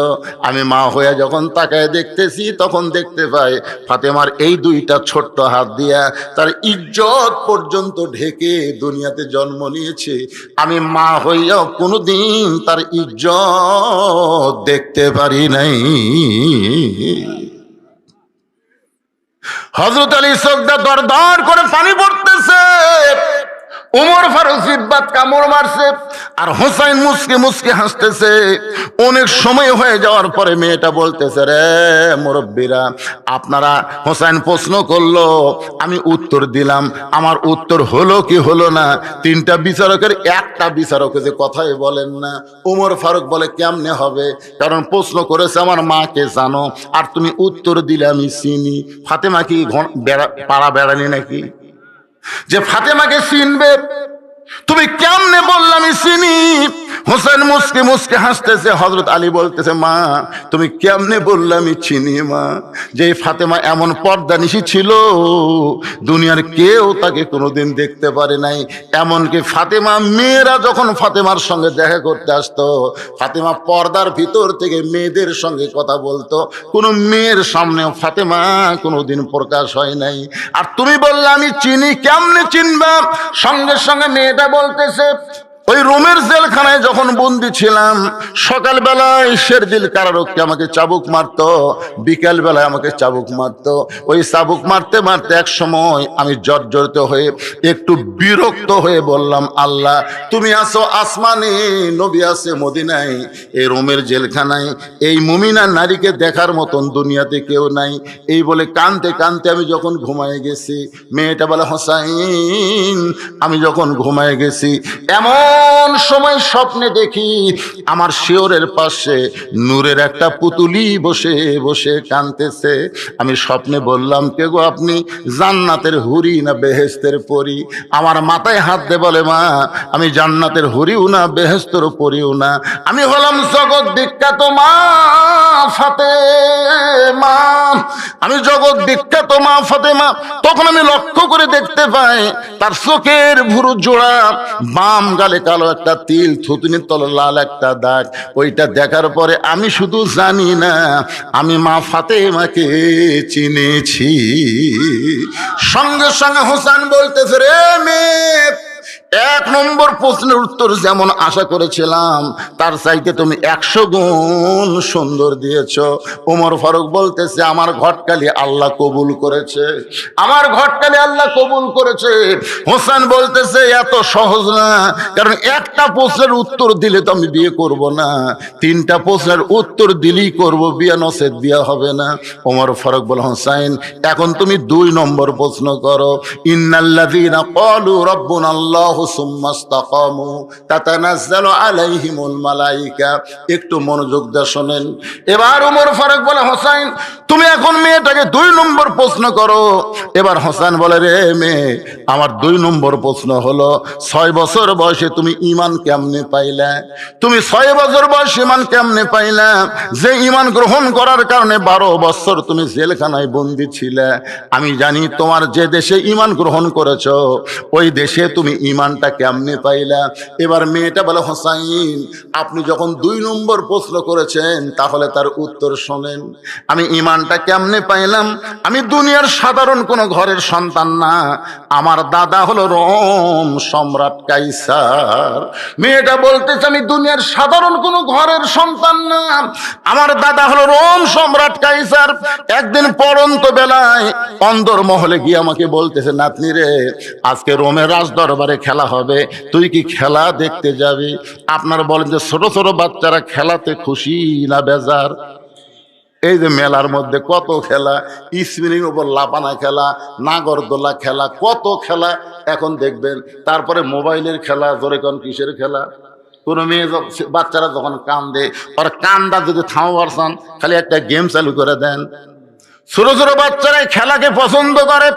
আমি মা হয়ে যখন তাকায় দেখতেছি, তখন দেখতে পাই ফাতেমার এই দুইটা ছোট্ট হাত দিয়া তার ইজ্জত পর্যন্ত ঢেকে দুনিয়াতে জন্ম নিয়েছে। আমি মা হইয়াও কোনোদিন তার ইজ্জত দেখতে পারি নাই। হযরত আলী চোখটা দর দর করে পানি পড়তেছে, উমর ফারুক জিব্বাত কামড় মারছে, আর হোসাইন মুসকে মুসকে হাসতেছে। অনেক সময় হয়ে যাওয়ার পরে মেয়েটা বলতেছে, রে মুরব্বীরা, আপনারা, হোসাইন প্রশ্ন করলো, আমি উত্তর দিলাম, আমার উত্তর হলো কি হলো না? তিনটা বিচারকের একটা বিচারক যে কথাই বলেন না। উমর ফারুক বলে, কেমনে হবে? কারণ প্রশ্ন করেছে আমার মাকে জানো, আর তুমি উত্তর দিলে আমি চিনি। ফাতেমা কি পাড়া বেড়ানি নাকি যে ফাতেমাকে চিনবে? তুমি কেমনে বললে আমি চিনি? হোসেন মুসকে মুসকে হাসতেছে। হযরত আলী বলতেছে, মা, তুমি কেমনে বললে আমি চিনি? মা, যে ফাতেমা এমন পর্দানিশী ছিল, দুনিয়ার কেউ তাকে কোনোদিন দেখতে পারে নাই। এমনকি ফাতেমা মেয়েরা যখন ফাতেমার সঙ্গে দেখা করতে আসতো, ফাতেমা পর্দার ভিতর থেকে মেয়েদের সঙ্গে কথা বলতো, কোনো মেয়ের সামনেও ফাতেমা কোনোদিন প্রকাশ হয় নাই। আর তুমি বললে আমি চিনি, কেমনে চিনবা? সঙ্গে সঙ্গে মেয়েটা বলতেছে, ওই রোমের জেলখানায় যখন বন্দি ছিলাম, সকালবেলায় শেরদিল কারারক্ষী আমাকে চাবুক মারতো, বিকেল বেলায় আমাকে চাবুক মারতো। ওই চাবুক মারতে মারতে এক সময় আমি জর্জরিত হয়ে একটু বিরক্ত হয়ে বললাম, আল্লাহ, তুমি আছো আসমানে, নবী আছে মদিনায়, এই রোমের জেলখানায় এই মুমিনা নারীকে দেখার মতন দুনিয়াতে কেউ নাই। এই বলে কানতে কানতে আমি যখন ঘুমায় গেছি, মেয়েটা বলে, হোসাইন, আমি যখন ঘুমায় গেছি, এমন সময় স্বপ্নে দেখি আমার শিয়রের পাশে নূরের একটা পুতুলি বসে বসে কাঁদতেছে। আমি স্বপ্নে বললাম, কে গো আপনি? জান্নাতের হুরি না বেহেশতের পরী? আমার মাথায় হাত দিয়ে বলে, মা, আমি জান্নাতের হুরিও না, বেহেশতের পরীও না, আমি হলাম জগৎ বিখ্যাত মা ফাতেমা, আমি জগৎ বিখ্যাত মা ফাতেমা। তখন আমি লক্ষ্য করে দেখতে পাই তার চোখের ভুরু জোড়া, বাম গালে কালো একটা তিল, থুতুনির তলে লাল একটা দাগ। ওইটা দেখার পরে আমি শুধু জানি না, আমি মা ফাতেমাকে চিনেছি। সঙ্গে সঙ্গে হোসেন বলতেছে, রে মেয়ে, এক নম্বর প্রশ্নের উত্তর যেমন আশা করেছিলাম তার চাইতে তুমি 100 গুণ সুন্দর দিয়েছো। ওমর ফারুক বলতেছে আমার ঘটকালি আল্লাহ কবুল করেছে, আমার ঘটকালি আল্লাহ কবুল করেছে। হোসেন বলতেছে এত সহজ না, কারণ একটা প্রশ্নের উত্তর দিলে তো আমি বিয়ে করব না, 3টা প্রশ্নের উত্তর দিলেই করব বিয়ে, নসেদ বিয়ে হবে না। ওমর ফারুক বলে হোসেন এখন তুমি 2 নম্বর প্রশ্ন করো। ইন্নাল্লাযীনা ক্বালু রাব্বুনাল্লাহু সুম্মা ইসতাকামু তাতানাজ্জালু আলাইহিমুল মালায়েকা। একটু মনোযোগ দিয়ে শোনেন। এবার ওমর ফারুক বলে হোসেন তুমি এখন মেয়েটাকে 2 নম্বর প্রশ্ন করো। এবার হোসেন বলে রে মেয়ে আমার 2 নম্বর প্রশ্ন হলো 6 বছর বয়সে তুমি ঈমান কেমনে পাইলা? তুমি 6 বছর বয়সে ঈমান কেমনে পাইলা? যে ঈমান গ্রহণ করার কারণে 12 বছর তুমি জেলখানায় বন্দী ছিলে। আমি জানি তোমার যে দেশে ঈমান গ্রহণ করেছো ওই দেশে তুমি ঈমানটা কেমনে পাইলা? এবার মেয়েটা বলে হোসাইন আপনি যখন 2 নম্বর প্রশ্ন করেছেন তাহলে তার উত্তর শোনেন। আমি ঈমানটা কেমনে পাইলাম? আমি দুনিয়ার সাধারণ কোনো ঘরের সন্তান না, আমার দাদা হলো রোম সম্রাট কাইসার। মেয়েটা বলতেছে আমি দুনিয়ার সাধারণ কোনো ঘরের সন্তান না, আমার দাদা হলো রোম সম্রাট কাইসার। একদিন পড়ন্ত বেলায় অন্দরমহলে গিয়ে আমাকে বলতেছে নাতনি রে আজকে রোমের রাজ দরবারে খেলা হবে, তুই কি খেলা দেখতে যাবি? আপনারা বলেন যে ছোট ছোট বাচ্চারা খেলাতে খুশি না বেজার? এই যে মেলার মধ্যে কত খেলা, স্পিনিং উপর লাপানা খেলা, নাগরদোলা খেলা, কত খেলা এখন দেখবেন। তারপরে মোবাইলের খেলা, জোরে কোন কিসের খেলা? কোনো মেয়ে বাচ্চারা যখন কান্দে ওর কান্দা যদি থামাবার চান খালি একটা গেম চালু করে দেন। ছোট ছোট বাচ্চারা খেলাকে পছন্দ করে।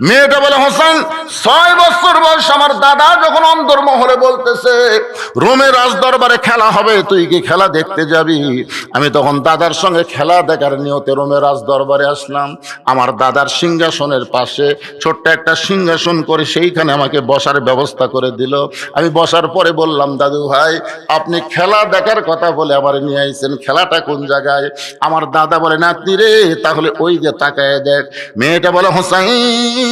মেয়েটা বলে হোসেন 6 বছর বয়স আমার দাদা যখন অন্তর্মহলে বলতেছে রোমের রাজ দরবারে খেলা হবে, তুই কি খেলা দেখতে যাবি? আমি তখন দাদার সঙ্গে খেলা দেখার নিয়তে রোমের রাজ দরবারে আসলাম। আমার দাদার সিংহাসনের পাশে ছোট্ট একটা সিংহাসন করে সেইখানে আমাকে বসার ব্যবস্থা করে দিল। আমি বসার পরে বললাম দাদু ভাই আপনি খেলা দেখার কথা বলে আমার নিয়ে আইছেন, খেলাটা কোন জায়গায়? আমার দাদা বলে নাতি রে তাহলে ওই যে তাকায় দেখ। মেয়েটা বলে হোসাইন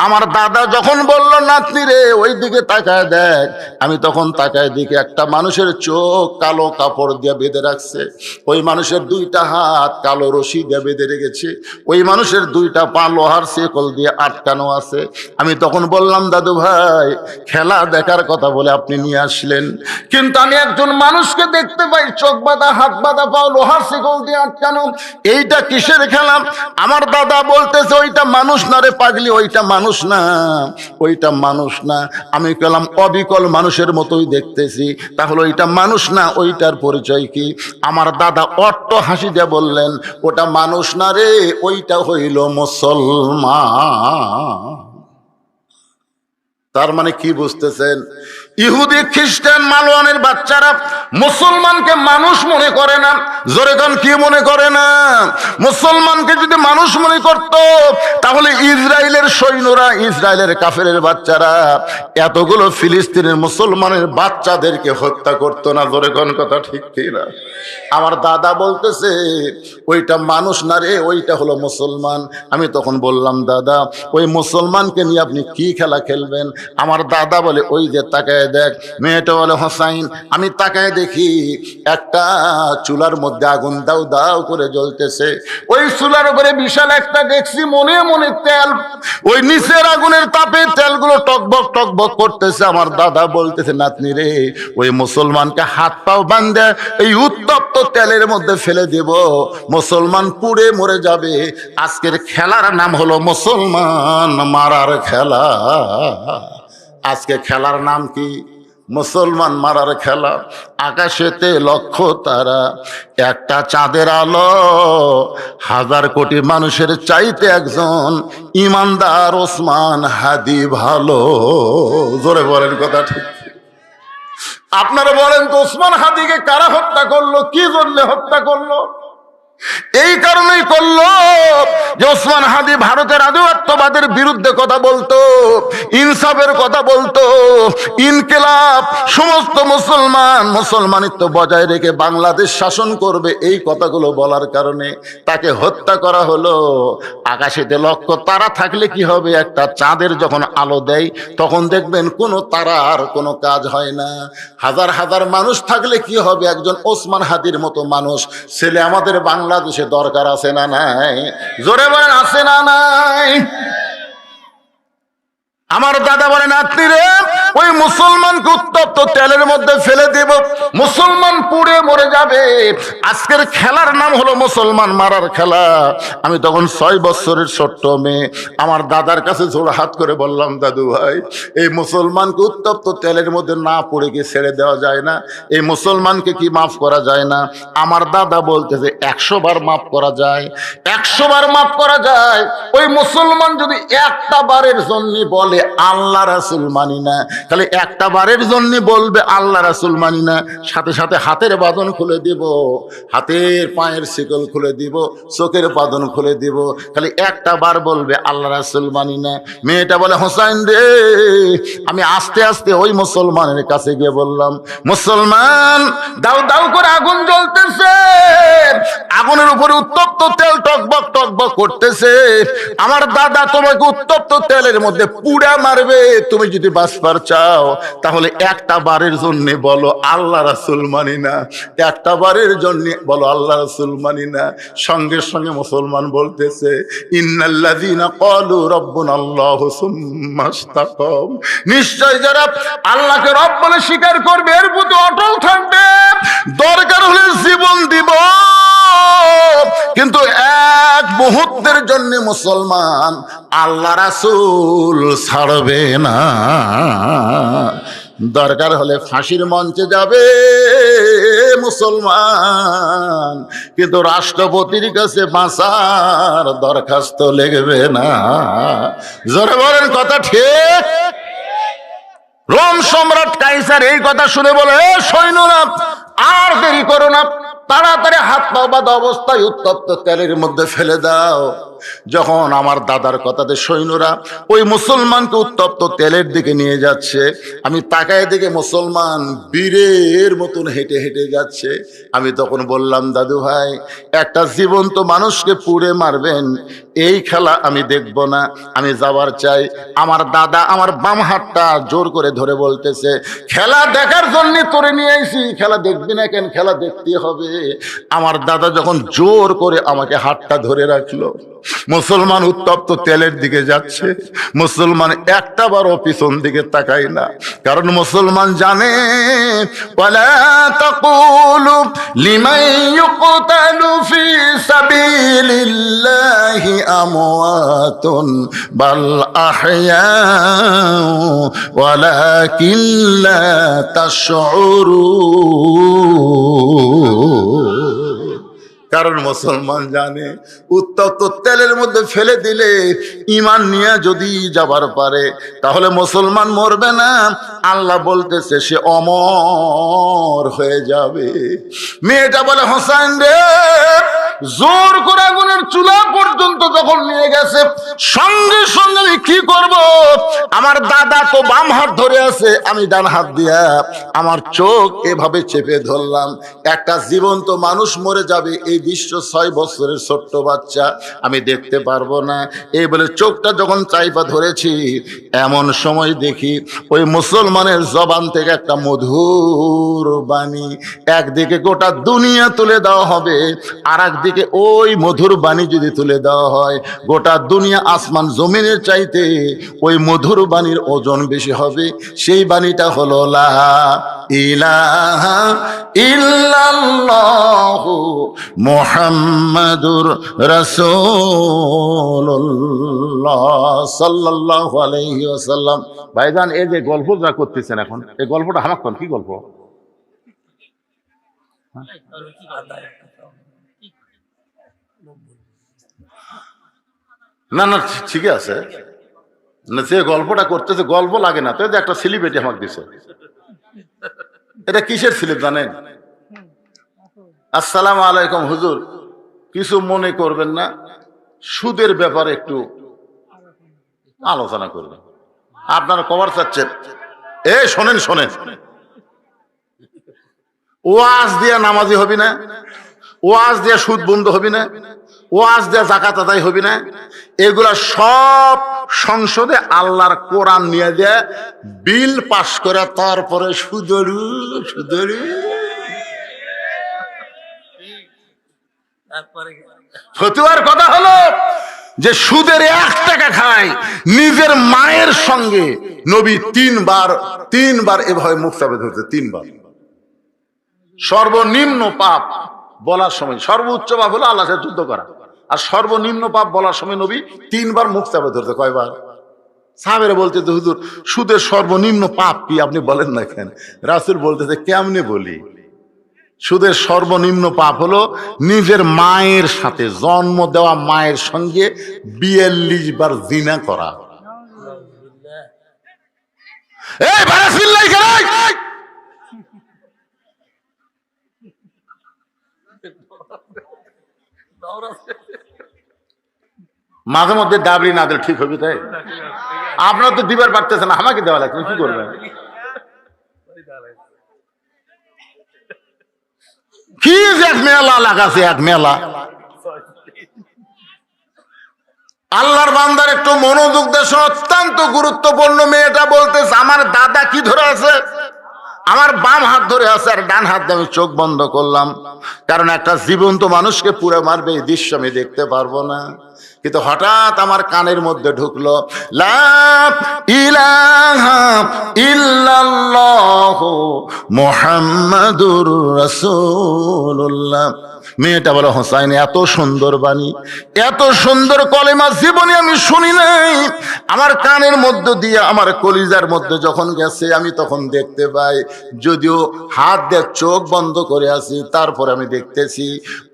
আমার দাদা যখন বলল নাতনি রে ওই দিকে তাকায় দেখ, আমি তখন তাকায় দিকে একটা মানুষের চোখ কালো কাপড় দিয়ে বেঁধে রাখছে, ওই মানুষের 2টা হাত কালো রশি দিয়ে বেঁধে রেখেছে, ওই মানুষের 2টা পা লোহার শেকল দিয়ে আটকানো আছে। আমি তখন বললাম দাদু ভাই খেলা দেখার কথা বলে আপনি নিয়ে আসলেন, কিন্তু আমি একজন মানুষকে দেখতে পাই চোখ বাঁধা, হাত বাঁধা, পা লোহার শেকল দিয়ে আটকানো, এইটা কিসের খেলা? আমার দাদা বলতেছে ওইটা মানুষ না রে পাগলি, ওইটা মানুষ না, ওইটা মানুষ না। আমি বললাম অবিকল মানুষের মতোই দেখতেছি, তাহলে ওইটা মানুষ না, ওইটার পরিচয় কি? আমার দাদা অট্ট হাসি দিয়ে বললেন ওটা মানুষ না রে, ওইটা হইল মুসলমান। তার মানে কি বুঝতেছেন? ইহুদি খ্রিস্টান মালওয়ানের বাচ্চারা মুসলমানকে মানুষ মনে করে না। জোরে গান কি মনে করে না? মুসলমানকে যদি মানুষ মনে করত তাহলে ইসরায়েলের সৈন্যরা, ইসরায়েলের কাফেরের বাচ্চারা এতগুলো ফিলিস্তিনের মুসলমানের বাচ্চাদেরকে হত্যা করতো না। জোরে গান কথা ঠিক কি না? আমার দাদা বলতেছে ওইটা মানুষ না রে, ওইটা হলো মুসলমান। আমি তখন বললাম দাদা ওই মুসলমানকে নিয়ে আপনি কি খেলা খেলবেন? আমার দাদা বলে ওই যে তাকায় দেখ। মেয়েটা বলে হোসাইন আমি তাকায় দেখি একটা চুলার মধ্যে আগুন দাউ দাউ করে জ্বলতেছে, ওই চুলার উপরে বিশাল একটা দেখছি মনে মনে তেল, ওই নিচের আগুনের তাপে তেলগুলো টকবক টকবক করতেছে। আমার দাদা বলতেছে নাতনি রে ওই মুসলমানকে হাত পাও বাঁধে এই উত্তপ্ত তেলের মধ্যে ফেলে দেব, মুসলমান পুড়ে মরে যাবে। আজকের খেলার নাম হলো মুসলমান মারার খেলা। আজকে খেলার নাম কি? মুসলমান মারার খেলা। আকাশেতে লক্ষ তারা, একটা চাঁদের আলো, 1000 কোটি মানুষের চাইতে একজন ইমানদার ওসমান হাদি ভালো। জোরে বলেন কথা ঠিক? আপনারা বলেন তো ওসমান হাদিকে কারা হত্যা করলো? কি জন্য হত্যা করলো? এই কারণেই করলো যে ওসমান হাদি ভারতের আধিপত্যবাদের বিরুদ্ধে কথা বলতো, ইনসাফের কথা বলতো, ইনকিলাব, সমস্ত মুসলমানিত্ব বজায় রেখে বাংলাদেশ শাসন করবে, এই কথাগুলো বলার কারণে তাকে হত্যা করা হলো। আকাশেতে লক্ষ তারা থাকলে কি হবে, একটা চাঁদের যখন আলো দেয় তখন দেখবেন কোনো তারার কোনো কাজ হয় না। হাজার হাজার মানুষ থাকলে কি হবে, একজন ওসমান হাদির মতো মানুষ ছেলে আমাদের বাংলাদেশে দরকার আছে না নাই? জোরে বলেন আছে না নাই? আমার দাদা বলেন, নাতনি রে, ওই মুসলমানকে উত্তপ্ত তেলের মধ্যে ফেলে দেব, মুসলমান পুড়ে মরে যাবে। আজকের খেলার নাম হলো মুসলমান মারার খেলা। আমি তখন 6 বছরের ছোট্ট মেয়ে, আমার দাদার কাছে জোড় হাত করে বললাম, দাদু ভাই, এই মুসলমানকে উত্তপ্ত তেলের মধ্যে না পুড়ে গিয়ে ছেড়ে দেওয়া যায় না? এই মুসলমানকে কি মাফ করা যায় না? আমার দাদা বলতেছে 100 বার মাফ করা যায়, 100 বার মাফ করা যায়। ওই মুসলমান যদি একটা বারের জন্য বলে আল্লাহ রাসূল মানি না, খালি একটা বারের জন্য বলবে আল্লাহ রাসূল মানি না, সাথে সাথে হাতের বাঁধন খুলে দিব, হাতের পায়ের শিকল খুলে দিব, চোখের বাঁধন খুলে দিব, খালি একটা বার বলবে আল্লাহ রাসূল মানি না। মেয়েটা বলে, হোসাইন রে, আমি আস্তে আস্তে ওই মুসলমানের কাছে গিয়ে বললাম, মুসলমান, দাউ দাউ করে আগুন জ্বলতেছে, আগুনের উপরে উত্তপ্ত তেল টকবক টকবক করতেছে, আমার দাদা তোমাকে উত্তপ্ত তেলের মধ্যে পুড়া মারবে, তুমি যদি বাঁচবার চাও তাহলে একটা বারের জন্য বলো আল্লাহ রাসূল মানি না, একটা বারের জন্য বলো আল্লাহ রাসূল মানি না। সঙ্গে সঙ্গে মুসলমান বলতেছে, ইন্নাল্লাযীনা ক্বালু রাব্বুনাল্লাহু সুম্মা ইসতাকাম, নিশ্চয় যারা আল্লাহকে রব বলে স্বীকার করবে, এর প্রতি অটল থাকবে, দরকার হলে জীবন দিব, কিন্তু এক মুহূর্তের জন্য মুসলমান আল্লাহ রাসূল ছাড়বে না। দরকার হলে ফাঁসির মঞ্চে যাবে মুসলমান, কিন্তু রাষ্ট্রপতির কাছে বাঁচার দরখাস্ত লিখবে না। জোরে বলেন কথা ঠিক? রোম সম্রাট কাইসার এই কথা শুনে বলে, সৈন্যরা আর দেরি করো না, তাড়াতাড়ি হাত পা বাঁধা অবস্থায় উত্তপ্ত তেলের মধ্যে ফেলে দাও। যখন আমার দাদার কথাতে সৈন্যরা ওই মুসলমানকে উত্তপ্ত তেলের দিকে নিয়ে যাচ্ছে, আমি তাকায় দিকে মুসলমান বীরের মতন হেঁটে হেঁটে যাচ্ছে। আমি তখন বললাম, দাদু ভাই, একটা জীবন্ত মানুষকে পুড়ে মারবেন, এই খেলা আমি দেখব না, আমি যাবার চাই। আমার দাদা আমার বাম হাতটা জোর করে ধরে বলতেছে, খেলা দেখার জন্য তোরে নিয়ে আইছি, খেলা দেখবি না কেন? খেলা দেখতে হবে। আমার দাদা যখন জোর করে আমাকে হাতটা ধরে রাখলো, মুসলমান উত্তপ্ত তেলের দিকে যাচ্ছে, মুসলমান একটা বারও পিছন দিকে তাকায় না, কারণ মুসলমান জানে, ওয়ালা তাকুলু লিমান ইউকতালু ফি সাবিলিল্লাহি আমওয়াতুন বাল আহইয়া ওয়ালাকিন লা তাশউরুন। কারণ মুসলমান জানে, উত্তপ্ত তেলের মধ্যে ফেলে দিলে ঈমান নিয়ে যদি যাবার পারে তাহলে মুসলমান মরবে না, আল্লাহ বলতেছে সে অমর হয়ে যাবে। মেয়েটা বলে, হোসেন রে, জোর করে আগুনের চুলা পর্যন্ত যখন নিয়ে গেছে, সঙ্গে সঙ্গে আমি কি করব? আমার দাদা তো বাম হাত ধরে আছে, আমি ডান হাত দিয়া আমার চোখ এভাবে চেপে ধরলাম। একটা জীবন্ত মানুষ মরে যাবে, এই দৃশ্য 6 বছরের ছোট্ট বাচ্চা, আমি দেখতে পারবো না। এই বলে চোখটা যখন চাইপা ধরেছি, এমন সময় দেখি ওই মুসলমানের জবান থেকে একটা মধুর বাণী, একদিকে গোটা দুনিয়া তুলে দেওয়া হবে, আর একদিকে ওই মধুর বাণী যদি তুলে দেওয়া হয়, গোটা দুনিয়া আসমান জমিনের চাইতে ওই মধুর বাণীর ওজন বেশি হবে। সেই বাণীটা হলো লা ইলাহা ইল্লাল্লাহু মুহাম্মাদুর রাসূলুল্লাহ সাল্লাল্লাহু আলাইহি ওয়াসাল্লাম। ভাইজান, এই যে গল্প যা করতেছেন এখন, এই গল্পটা হামাক্কন কি গল্প? না না, ঠিকই আছে না, যে গল্পটা করতেছে গল্প লাগে না তো, একটা স্লিপ এটি আমাকে দিছে। এটা কিসের স্লিপ জানেন? আসসালামু আলাইকুম হুজুর, কিছু মনে করবেন না, সুদের ব্যাপারে একটু আলোচনা করবেন। আপনারা কভার চাচ্ছেন, শোনেন শোনেন, ওয়াজ দিয়া নামাজি হবি না, ওয়াজ দিয়া সুদ বন্ধ হবি না, ওয়াজ দিয়া জাকাত আদায় হবি না, এগুলা সব সংসদে আল্লাহর কোরআন নিয়ে দেয়, বিল পাশ করে তারপরে সুদরু সুদরু। ফতুয়ার কথা হলো যে সুদের 1 টাকা খায়, নিজের মায়ের সঙ্গে নবী তিনবার এভাবে মুখ চাপে ধরছে, 3 বার। সর্বনিম্ন পাপ বলার সময়, সর্বোচ্চ পাপ হলো আল্লাহর সাথে যুদ্ধ করা, আর সর্বনিম্ন পাপ বলার সময় নবী 3 বার মুখ চাপে ধরছে। কয়বার? সাহাবেরা বলতে, হুজুর সুদের সর্বনিম্ন পাপ কি আপনি বলেন না কেন? রাসূল বলতেছে, কেমনে বলি? সুদের সর্বনিম্ন পাপ হলো নিজের মায়ের সাথে, জন্ম দেওয়া মায়ের সঙ্গে 42 বার জিনা করা। মাঝে মধ্যে ডাবরি না দিলে ঠিক হবে, তাই আপনারা তো দিবার পারতেছেন না, আমাকে দেওয়া লাগছে, কি করবেন? কি যে এক মেলা লাগাছে, এক মেলা। আল্লাহর বান্দার একটু মনোযোগ দেশ, অত্যন্ত গুরুত্বপূর্ণ। মেয়েটা বলতেছে, আমার দাদা কি ধরে আছে? আমার বাম হাত ধরে আছে, আর ডান হাত দিয়ে আমি চোখ বন্ধ করলাম, কারণ একটা জীবন্ত মানুষকে পুরো মারবে, এই দৃশ্য আমি দেখতে পারবো না। কিন্তু হঠাৎ আমার কানের মধ্যে ঢুকলো, লা ইলাহা ইল্লাল্লাহু মুহাম্মাদুর রাসূলুল্লাহ। মেয়েটা বলে, হোসাইন এত সুন্দর বাণী, এত সুন্দর কলেমা জীবনে আমি শুনি নাই। আমার কানের মধ্য দিয়ে আমার কলিজার মধ্যে যখন গেছে, আমি তখন দেখতে পাই, যদিও হাত দিয়ে চোখ বন্ধ করে আছি, তারপর আমি দেখতেছি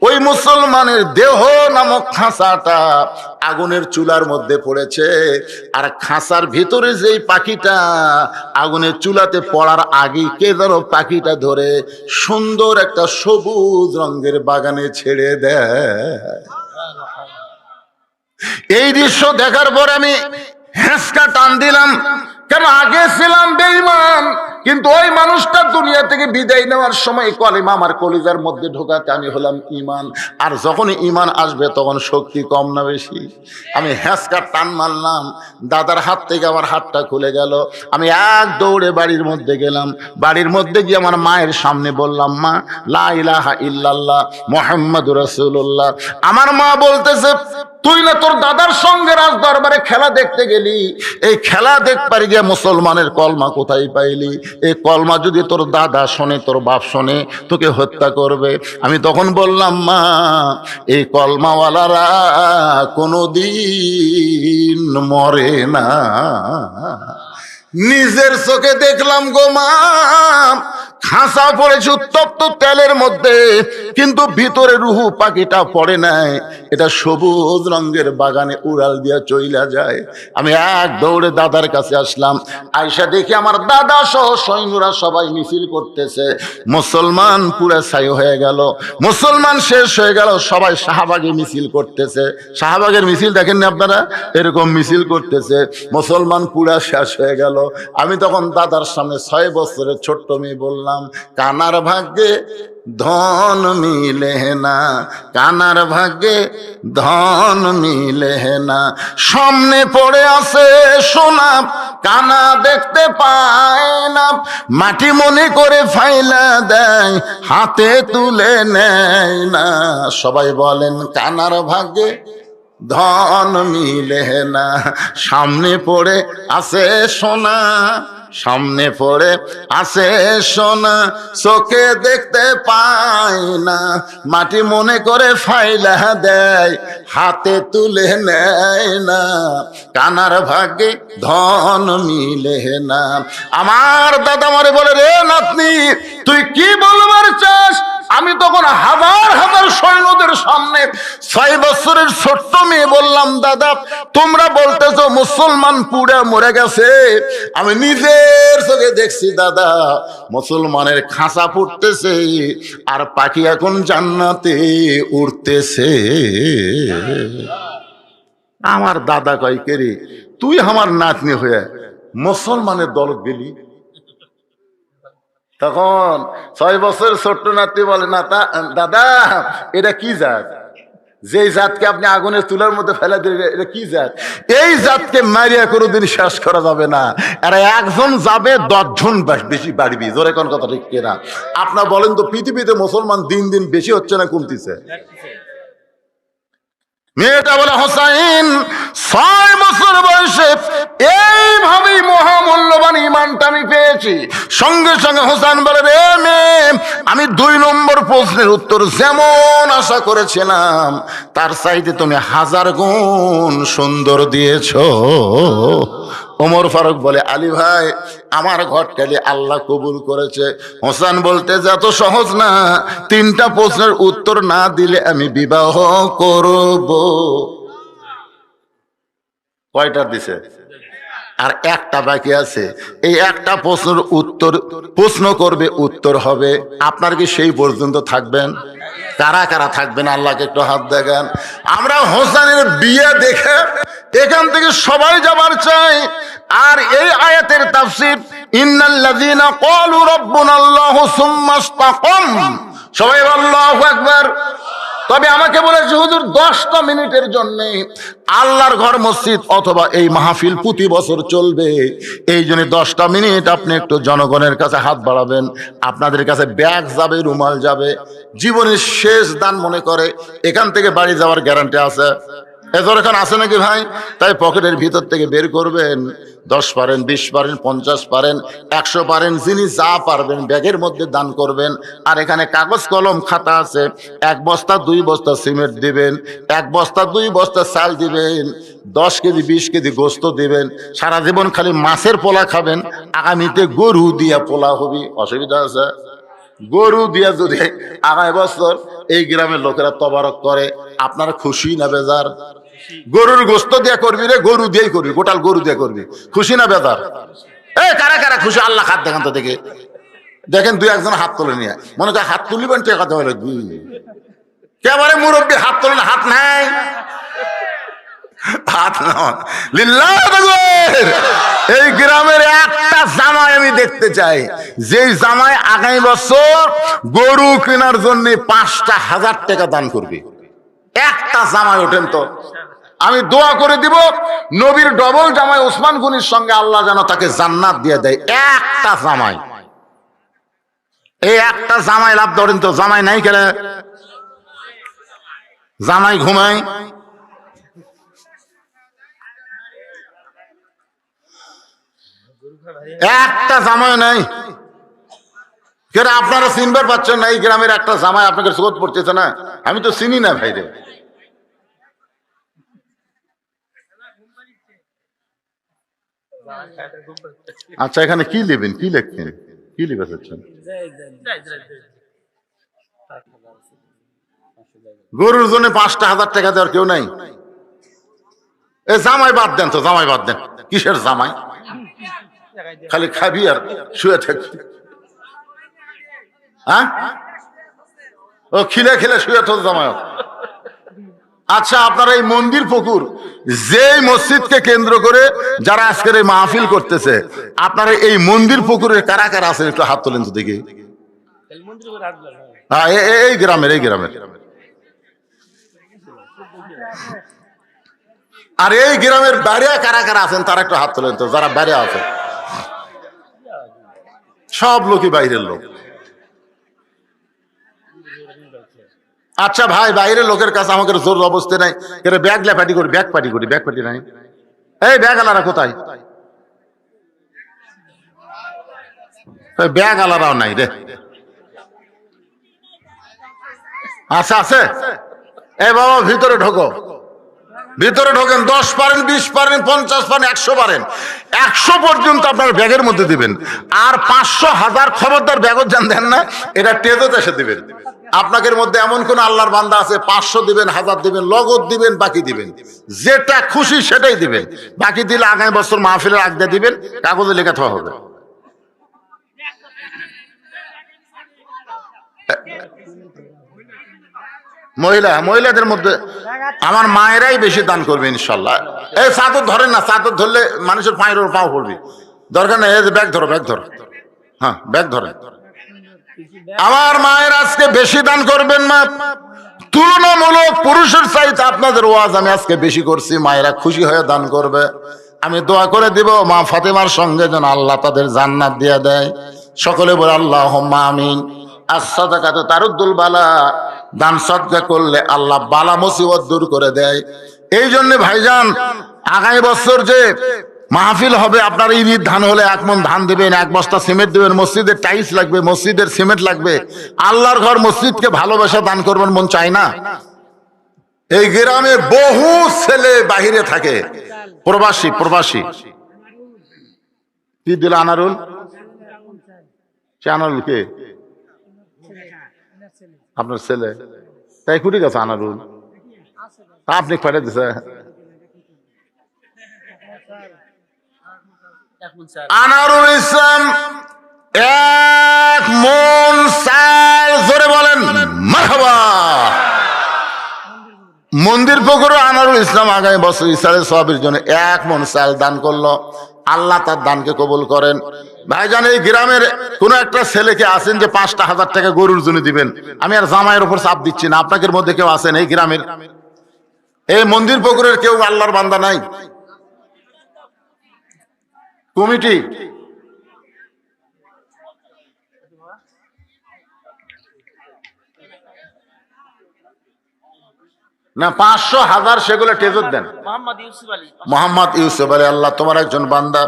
ওই মুসলমানের দেহ নামক খাঁচাটা আগুনের চুলার মধ্যে পড়েছে, আর খাঁচার ভিতরে যেই পাখিটা আগুনের চুলাতে পড়ার আগে কে যেন পাখিটা ধরে সুন্দর একটা সবুজ রঙের বাগানে ছেড়ে দেয়। এই দৃশ্য দেখার পর আমি হ্যাঁচকা টান দিলাম, কেন আগে ছিলাম বেঈমান, কিন্তু ওই মানুষটা দুনিয়া থেকে বিদায় নেওয়ার সময় কলেমা আমার কলিজার মধ্যে ঢোকাতে আমি হলাম ঈমান। আর যখনই ঈমান আসবে তখন শক্তি কম না বেশি? আমি হ্যাঁচকা টান মারলাম, দাদার হাত থেকে আমার হাতটা খুলে গেল। আমি এক দৌড়ে বাড়ির মধ্যে গেলাম, বাড়ির মধ্যে গিয়ে আমার মায়ের সামনে বললাম, মা, লা ইলাহা ইল্লাল্লাহ মুহাম্মাদুর রাসূলুল্লাহ। আমার মা বলতেছে, তুই না তোর দাদার সঙ্গে রাজ দরবারে খেলা দেখতে গেলি, এই খেলা দেখবার গিয়ে মুসলমানের কলমা কোথায় পাইলি? এই কলমা যদি তোর দাদা শোনে, তোর বাপ শোনে, তোকে হত্যা করবে। আমি তখন বললাম, মা, এই কলমাওয়ালারা কোনোদিন মরে না। নিজের চোখে দেখলাম গো মা, খাঁচা পড়েছে উত্তপ্ত তেলের মধ্যে, কিন্তু ভিতরে রুহু পাখিটা পড়ে নাই, এটা সবুজ রঙের বাগানে উড়াল দিয়া চইলা যায়। আমি এক দৌড়ে দাদার কাছে আসলাম, আয়সা দেখি আমার দাদা সহ সৈন্যরা সবাই মিছিল করতেছে। মুসলমান পুরা ছাই হয়ে গেল, মুসলমান শেষ হয়ে গেল, সবাই শাহবাগে মিছিল করতেছে। শাহবাগের মিছিল দেখেননি আপনারা? এরকম মিছিল করতেছে, মুসলমান পুরা শেষ হয়ে গেল। আমি তখন দাদার সামনে 6 বছরের ছোট্ট মেয়ে বললাম, কানার ভাগ্যে ধন মিলে না, কানার ভাগ্যে ধন মিলে না, সামনে পড়ে আছে সোনা, কানা দেখতে পায় না, মাটি মনে করে ফাইলা দেয়, হাতে তুলে নেয় না। সবাই বলেন, কানার ভাগ্যে ধন মিলে না, সামনে পড়ে আছে সোনা, সামনে পড়ে আছে সোনা, চোখে দেখতে পায় না, মাটি মনে করে ফাইলা দেয়, হাতে তুলে নেয় না, কানার ভাগ্যে ধন মিলে না। আমার দাদা মারে বলে, রে নাতনি, তুই কি বলবার চাস? আমি তখন হাজার হাজার সৈন্যদের সামনে 6 বছরের ছোট্ট মেয়ে বললাম, দাদা তোমরা বলতেছো মুসলমান পুড়ে মরে গেছে, আমি নিজের চোখে দেখছি দাদা মুসলমানের খাঁচা ফুটতেছে আর পাখি এখন জান্নাতে উড়তেছে। আমার দাদা কয়, কে রে তুই আমার নাতনি হয়ে মুসলমানের দল গেলি? তখন 6 বছর ছোট্ট নাতি বলে, না দাদা এটা কি জাত, যে জাতকে আপনি আগুনের চুলার মধ্যে ফেলে দিলেন, এটা কি জাত? এই জাতকে মারিয়া কোনোদিন শেষ করা যাবে না, আর একজন যাবে 10 জন বেশি বাড়বি। জোরে কোন কথা ঠিক কিনা? আপনার বলেন তো পৃথিবীতে মুসলমান দিন দিন বেশি হচ্ছে না কমতিছে? মেয়েটা বলে, হোসাইন 6 বছর বয়সে এইভাবেই মহামূল্যবান ইমানটা আমি পেয়েছি। সঙ্গে সঙ্গে হোসেন বলে, রে মেয়ে, আমি 2 নম্বর প্রশ্নের উত্তর যেমন আশা করেছিলাম তার চাইতে তুমি 1000 গুণ সুন্দর দিয়েছো। ওমর ফারুক বলে, আলী ভাই আমার ঘটকালি আল্লাহ কবুল করেছে। হোসেন বলতে যে এত সহজ না, 3টা প্রশ্নের উত্তর না দিলে আমি বিবাহ করব। কয়টা দিছে? আর একটা বাকি আছে। এই একটা প্রশ্নের উত্তর প্রশ্ন করবে, উত্তর হবে। আপনার কি সেই পর্যন্ত থাকবেন? কারা কারা থাকবেন আল্লাহকে একটু হাত দেখান। আমরা হোসেনের বিয়ে দেখে এখান থেকে সবাই যাবার চাই। আর এই আয়াতের তাফসীর, ইন্নাল্লাযীনা ক্বালু রাব্বুনাল্লাহু সুম্মা ইসতাকাম, সবাই আল্লাহু আকবার। তবে আমাকে বলেছে হুজুর 10টা মিনিটের জন্য আল্লাহর ঘর মসজিদ অথবা এই মাহফিল প্রতি বছর চলবে, এই জন্য 10টা মিনিট আপনি একটু জনগণের কাছে হাত বাড়াবেন। আপনাদের কাছে ব্যাগ যাবে, রুমাল যাবে। জীবনের শেষ দান মনে করে এখান থেকে বাড়ি যাওয়ার গ্যারান্টি আছে? এজোর এখানে আছে নাকি ভাই? তাই পকেটের ভিতর থেকে বের করবেন। 10 পারেন, 20 পারেন, 50 পারেন, 100 পারেন, যিনি যা পারবেন ব্যাগের মধ্যে দান করবেন। আর এখানে কাগজ কলম খাতা আছে। 1 বস্তা 2 বস্তা সিমেন্ট দিবেন, 1 বস্তা 2 বস্তা চাল দিবেন, 10 কেজি 20 কেজি গোস্ত দিবেন। সারা জীবন খালি মাছের পোলা খাবেন, আগামীতে গরু দিয়া পোলা হবি, অসুবিধা আছে? গরু দিয়া যদি আগামী বছর এই গ্রামের লোকেরা তবারক করে, আপনারা খুশি না বেজার? গরুর গোস্ত দিয়া করবি রে, গরু দিয়েই করবি, গোটাল গরু দিয়ে করবি, খুশি না বেজার? এই কারা কারা খুশি আল্লাহ হাত দেখান তো দেখে। দেখেন 2-1 জন হাত তোলে নিয়ে, মনে করে হাত তুলিবেন তো কথা বলে কেবারে মুরব্বী হাত তোলেন, হাত নাই, হাত নয় লিল্লাহ। এই গ্রামের একটা জামাই আমি দেখতে চাই, যে জামাই আগামী বছর গরু কেনার জন্য 5,000 টাকা দান করবে। একটা জামাই ওঠেন তো, আমি দোয়া করে দিব নবীর ডবল জামাই ওসমান গনির সঙ্গে আল্লাহ যেন তাকে জান্নাত দিয়ে দেয়। একটা জামাই, এই একটা জামাই লাভ ধরেন তো। জামাই নাই কেন? জামাই ঘুমায়, একটা জামাই নাই কেন? আপনারা চিনবার পাচ্ছেন না? এই গ্রামের একটা জামাই আপনাকে চোখ পড়তেছে না? আমি তো চিনি না ভাই রে। আচ্ছা এখানে কি লিখবেন, কি লিখছেন, কি লিখে যাচ্ছেন? গরুর জন্য 5,000 টাকা দেওয়ার কেউ নাই? এ জামাই বাদ দেন তো, জামাই বাদ দেন। কিসের জামাই? খালি খাবি আর শুয়ে থাকবি। হ্যাঁ, ও খিলে খিলে শুয়ে থাক জামাই। আচ্ছা আপনারা এই মন্দির পুকুর, যেই মসজিদকে কেন্দ্র করে যারা আজকের এই মাহফিল করতেছে, আপনারা এই মন্দির পুকুরের কারা কারা আছেন একটু হাত তোলেন তো দেখি। হ্যাঁ, এই গ্রামের, এই গ্রামের। আর এই গ্রামের বাইরে কারা কারা আছেন তারা একটু হাত তোলেন তো, যারা বাইরে আছে। সব লোকই বাইরের লোক। আচ্ছা ভাই, বাইরের লোকের কাছে আমাকে জোর অবস্থা নাই, ব্যাগ লেপাটি করি, ব্যাগ পাটি করি, ব্যাগ পাটি নাই। এই ব্যাগ আলারা কোথায়? ব্যাগ আলারাও নাই রে। আচ্ছা আছে? এই বাবা ভিতরে ঢোকো, ভিতরে ঢোকেন। 10 পারেন, 20 পারেন, 50 পারেন, 100 পারেন, 100 পর্যন্ত আপনার ব্যাগের মধ্যে দিবেন। আর 500, 1000 খবরদার ব্যাগত যান দেন না, এটা টেজত এসে দিবেন। আপনাদের মধ্যে এমন কোন আল্লাহর বান্দা আছে 500 দিবেন, 1000 দিবেন, নগদ দিবেন, বাকি দিবেন, যেটা খুশি সেটাই দিবেন, বাকি দিলে আগামী বছর মাহফিলের আগদা দিবেন, কাগজে লেখা থাকা হবে। মহিলাদের মধ্যে আমার মায়েরাই বেশি দান করবে ইনশাল্লাহ। এই চাদর ধরেন না, চাদর ধরলে মানুষের পায়ের ওপর পাও পড়বে, দরকার নেই। এই যে ব্যাগ ধরো, ব্যাগ ধরো, হ্যাঁ ব্যাগ ধরে। আমার মায়ের আজকে বেশি দান করবেন মা, তুলনামূলক পুরুষের চাইতে আপনাদের ওয়াজ আমি আজকে বেশি করছি, মায়েরা খুশি হয়ে দান করবে। আমি দোয়া করে দিব মা ফাতেমার সঙ্গে যেন আল্লাহ তাদের জান্নাত দিয়ে দেয়। সকলে বলে আল্লাহুম্মা আমিন। as-সাদাকাতু তারুদ্দুল বালা, দান সদকা করলে আল্লাহ বালা মুসিবত দূর করে দেয়। এই জন্য ভাইজান আগামী বছর যে মাহফিল হবে, আপনার ঈদ ধান হলে 1 মণ ধান দেবেন, 1 বস্তা সিমেন্ট দেবেন, মসজিদের টাইলস লাগবে, মসজিদের সিমেন্ট লাগবে, আল্লাহর ঘর মসজিদকে ভালোবাসা দান করবেন, মন চায় না? এই গ্রামে বহু ছেলে বাহিরে থাকে, প্রবাসী। কি দিল আনারুল? আনারুল কে? আপনার ছেলে? তাই কুটি গেছে আনারুল, আপনি পাঠিয়ে দিছে। আনারুল ইসলাম 1 মণ চাল, জোরে বলেন মারহাবা। মন্দির পুকুরে আনারুল ইসলাম আগামী বছর ইসরায়েল সওয়াবের জন্য 1 মণ চাল দান করলো। আল্লাহ তার দানকে কবুল করেন। ভাইজান এই গ্রামের কোন একটা ছেলেকে আছেন যে 5,000 টাকা গরুর জন্য দিবেন? আমি আর জামাইয়ের উপর চাপ দিচ্ছি না, আপনাদের মধ্যে কেউ আছেন এই গ্রামের, এই মন্দির পুকুরের কেউ আল্লাহর বান্দা নাই? কমিটি না 500, 1000 সেগুলো টেজর দেন। মোহাম্মদ ইউসুফ আলী, আল্লাহ তোমার একজন বান্দা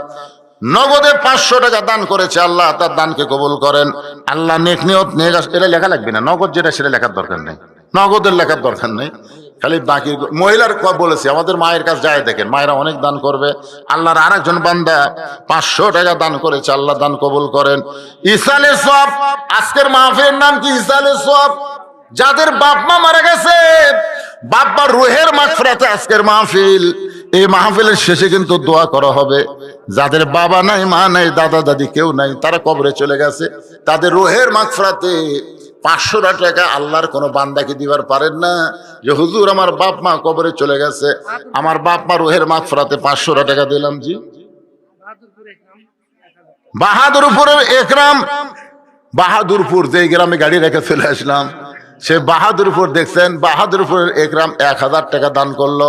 নগদে 500 টাকা দান করেছে, আল্লাহ তার দানকে কবুল করেন। আল্লাহ নেক নিয়ত নেক, এটা লেখা লাগবে না, নগদ যেটা সেটা লেখার দরকার নেই, নগদের লেখার দরকার নেই, খালি বাকি মহিলার বলেছি আমাদের মায়ের কাছে যায় দেখেন, মায়েরা অনেক দান করবে। আল্লাহর আরেকজন বান্দা 500 টাকা দান করেছে, আল্লাহ দান কবুল করেন। ইসালে সওয়াব, আজকের মাহফিলের নাম কি? ইসালে সওয়াব। যাদের বাপ মা মারা গেছে, বাপ্পার রুহের মাগফিরাতে আজকের মাহফিল। এই মাহফিলের শেষে কিন্তু দোয়া করা হবে। যাদের বাবা নাই, মা নাই, দাদা দাদি কেউ নাই, তারা কবরে চলে গেছে, তাদের রুহের মাগফিরাতে 500 টাকা আল্লাহর কোন বান্দাকে দিবার পারেন না যে হুজুর আমার বাপ মা কবরে চলে গেছে, আমার বাপ মা রুহের মাগফিরাতে 500 টাকা দিলাম। জি, বাহাদুরপুরের একরাম, বাহাদুরপুর যে গ্রামে গাড়ি রেখে চলে আসলাম, সে বাহাদুরপুর দেখছেন, বাহাদুরপুরের একরাম 1000 টাকা দান করলো।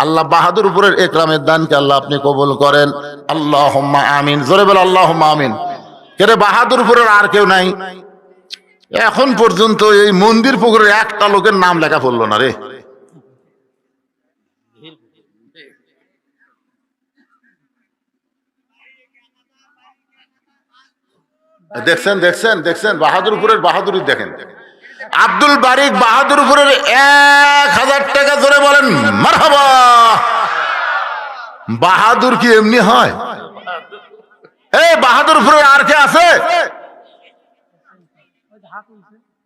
আল্লাহ বাহাদুরপুরের একরামের দানকে আল্লাহ আপনি কবুল করেন। আল্লাহুম্মা আমিন, জোরে বল আল্লাহুম্মা আমিন। কেরে বাহাদুরপুরের আর কেউ নাই? এখন পর্যন্ত এই মন্দির পুকুরের একটা লোকের নাম লেখা পড়লো না রে। দেখছেন দেখছেন দেখছেন, বাহাদুরপুরের বাহাদুরি দেখেন। আব্দুল বারিক বাহাদুরপুরের 1000 টাকা, জোরে বলেন মারহাবা। বাহাদুর কি এমনি হয়? এই বাহাদুরপুরের আর কে আছে?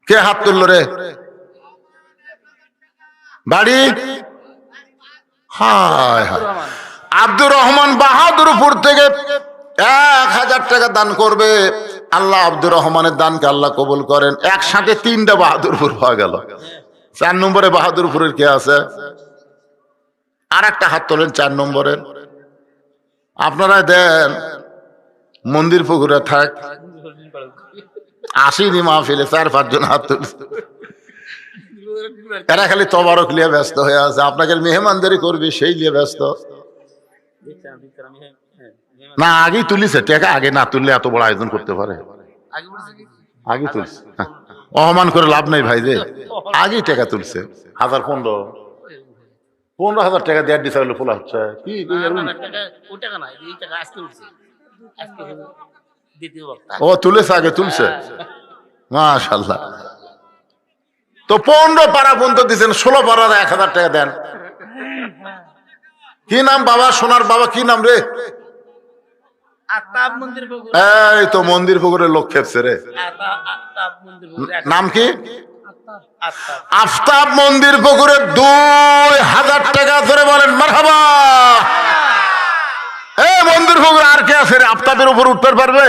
কে হাত তুললো রে? বাড়ি হায় হায়, আব্দুর রহমান বাহাদুরপুর থেকে 1000 টাকা দান করবে। আল্লাহ আব্দুর রহমানের দানকে আল্লাহ কবুল করেন। একসাথে 3টা বাহাদুরপুর পাওয়া গেল। 4 নম্বরে বাহাদুরপুরের কে আছে? আর একটা হাত তোলেন 4 নম্বরের। আপনারা দেন, মন্দির পুকুরে থাক, আসিনি মাহফিলে, 4-5 জন হাত তুলছে। এরা খালি তবারক নিয়ে ব্যস্ত হয়ে আছে, আপনাকে মেহমানদারি করবে সেই নিয়ে ব্যস্ত। না আগেই তুলিছে টাকা, আগে না তুললে এত বড় আয়োজন করতে পারে? আগে তুলছে, অপমান করে লাভ নাই ভাই, যে আগেই টাকা তুলছে। 15,000 টাকা দেওয়ার দিশা হলো ফোলা হচ্ছে কি? ও তুলেছে, আগে তুলছে, মাশাআল্লাহ। তো 15 পারা পর্যন্ত দিচ্ছেন, 16 পারার 1000 টাকা দেন। কি নাম বাবা? সোনার বাবা কি নাম রে? এই তো মন্দির পুকুরের লোক খেপছে রে। নাম কি? আফতাব মন্দির পুকুরে 2000 টাকা ধরে বলেন মারহাবা। এই মন্দির পুকুরে আর কে আছে রে আফতাবের উপর উঠতে পারবে?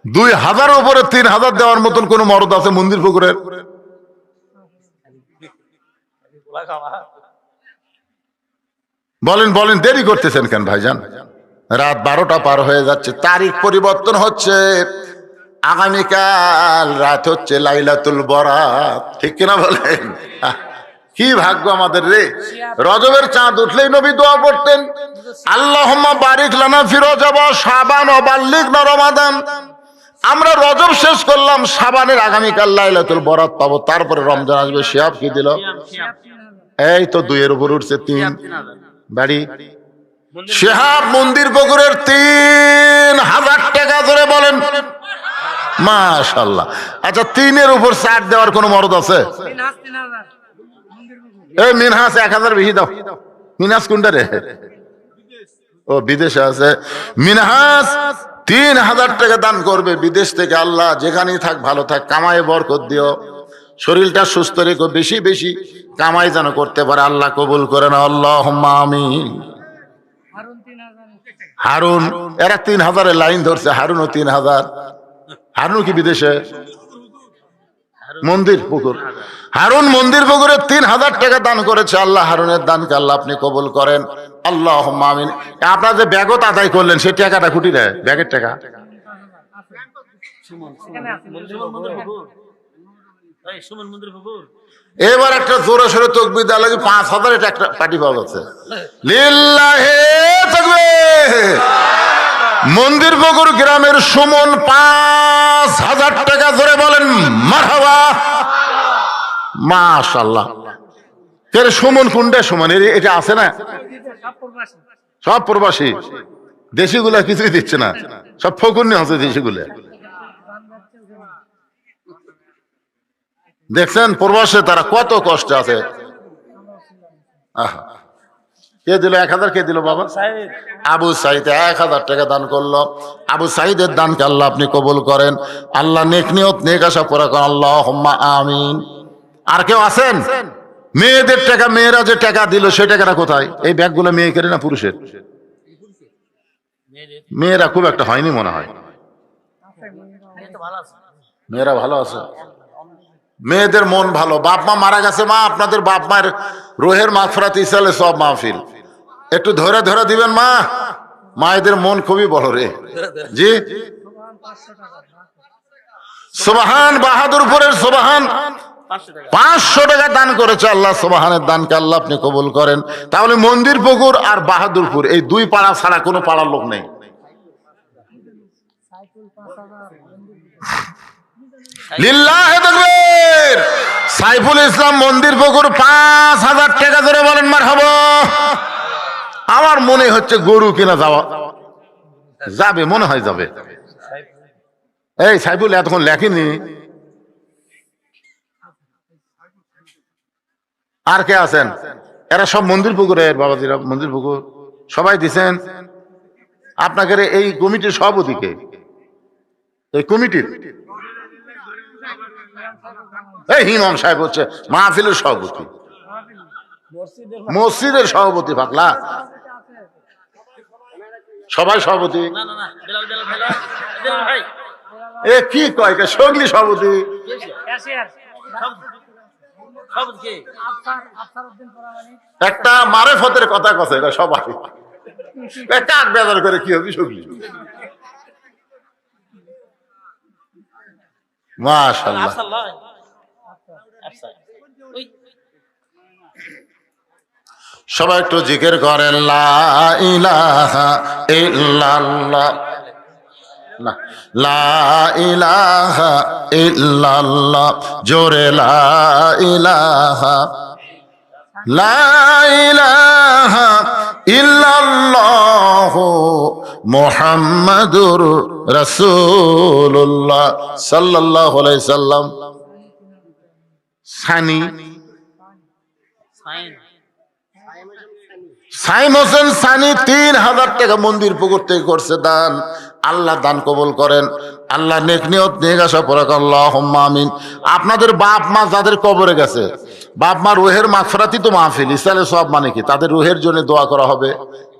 2000 উপরে 3000 দেওয়ার মতন কোন মরদ আছে মন্দির পুকুরের? বলেন বলেন, দেরি করতেছেন কেন ভাইজান? রাত 12টা পার হয়ে যাচ্ছে, তারিখ পরিবর্তন হচ্ছে। আগামীকাল রাত হচ্ছে লাইলাতুল বরাত, ঠিক কিনা বলেন? কি ভাগ্য আমাদের রে! রজবের চাঁদ উঠলেই নবী দোয়া পড়তেন, আল্লাহুম্মা বারিক লানা ফি রজব ওয়া শাবান ওয়া বাল্লিগনা রমাদান। আমরা রজব শেষ করলাম, শাবানের আগামীকাল লাইলাতুল বরাত পাবো, তারপরে রমজান আসবে। শিহাব কি দিল? এই তো 2 এর উপর উঠছে 3 বাড়ি। শিহাব মন্দির পুকুরের 3000 টাকা ধরে বলেন মাশাআল্লাহ। আচ্ছা 3 এর উপর 4 দেওয়ার কোন মরদ আছে? এই মিনহাস 1000 বেশি দাও। মিনহাস কোনটা রে? ও বিদেশে আছে। মিনহাস 3000 টাকা দান করবে বিদেশ থেকে। আল্লাহ যেখানেই থাক ভালো থাক, কামাই বরকত দিও, শরীরটা সুস্থ রেখো, বেশি বেশি কামাই যেন করতে পারে। আল্লাহ কবুল করেন, আল্লাহুম্মা আমিন। হারুন এরা 3000 লাইন ধরছে, হারুনও 3000। হারুন কি বিদেশে? মন্দির পুকুর। হারুন মন্দির পুকুরে 3000 টাকা দান করেছে। আল্লাহ হারুনের দানকে আল্লাহ আপনি কবুল করেন, আল্লাহুম্মা আমিন। আপনারা যে ব্যাগত আদায় করলেন সেই টাকাটা খুঁটি দেয়, ব্যাগের টাকা এবার একটা জোরে সোরে তকবীর দেওয়া লাগে। 5000 এটা একটা পার্টি পাওয়া যাচ্ছে। লিল্লাহি তাকবীর। মন্দির পুকুর গ্রামের সুমন 5000 টাকা ধরে বলেন মারহাবা। মাশাআল্লাহ। কে সুমন কোনটা? সুমন এটা আছে না? সব প্রবাসী। দেশিগুলা কিছুই দিচ্ছে না, সব ফকুন্নি আছে দেশিগুলা। দেখছেন প্রবাসে তারা কত কষ্ট আছে। কে দিল 1000? কে দিল বাবা? আবু সাইদ 1000 টাকা দান করলো। আবু সাইদের দানকে আল্লাহ আপনি কবুল করেন, আল্লাহ নেক নিয়ত নেক আশা পুরা করেন, আল্লাহুম্মা আমিন। আর কেউ আছেন? মেয়েদের টাকা, মেয়েরা যে টাকা দিল সেই টাকাটা কোথায়? এই ব্যাগগুলো মেয়ে কেড়ে না পুরুষের? মেয়েরা খুব একটা হয়নি মনে হয়। মেয়েরা ভালো আছে, মেয়েদের মন ভালো। বাপ মা মারা গেছে, মা আপনাদের বাপ মায়ের রোহের মাগফিরাত ইসালে সব মাহফিল একটু ধরে ধরে দিবেন মা। মায়েদের মন খুবই বড় রে। জি সুবহান, বাহাদুরপুরের সুবহান 500 টাকা দান করেছে। আল্লাহ সুবহানের দানকে আল্লাহ আপনি কবুল করেন। তাহলে মন্দির পুকুর আর বাহাদুরপুর এই 2 পাড়া ছাড়া কোনো পাড়ার লোক নেই। লিল্লাহি তাকবীর। সাইফুল ইসলাম মন্দির পুকুর 5000 টাকা ধরে বলেন মারহাবা। আমার মনে হচ্ছে গরু কিনা যাবে, মনে হয় যাবে। এই সাইফুল এতক্ষণ লেখেনি। আর কে আছেন? এরা সব মন্দির পুকুরের বাবাজিরা, মন্দির পুকুর সবাই দিছেন। আপনাকে এই কমিটির সভাপতি কে? এই কমিটির এই ইমাম সাহেব হচ্ছে মাহফিলের সভাপতি, মসজিদের সভাপতি। পাগলা সবাই সভাপতি। এ কি কয়? সগলি সভাপতি। একটা মারেফতের কথা কথা, এটা সবাই কাক বেজার করে কি হবে সগলি। মাশাআল্লাহ। সবাই একটু জিকির করেন লা ইলাহা ইল্লাল্লাহ, লা ইলাহা ইল্লাল্লাহ, জোরে লা ইলাহা, লা ইলাহা ইল্লাল্লাহ মুহাম্মাদুর রাসূলুল্লাহ সাল্লাল্লাহু আলাইহি সাল্লাম। সানি সাইম হোসেন সানি 3000 টাকা মন্দির পুকুর থেকে করছে দান। আল্লাহ দান কবুল করেন, আল্লাহ নেক নিয়ত নেক আশা পড়াক আল্লাহুম্মা আমিন। আপনাদের বাপ মা যাদের কবরে গেছে, বাপ মা রুহের মাগফিরাতই তো মাহফিল, ইসালে সব মানে কি তাদের রুহের জন্য দোয়া করা হবে।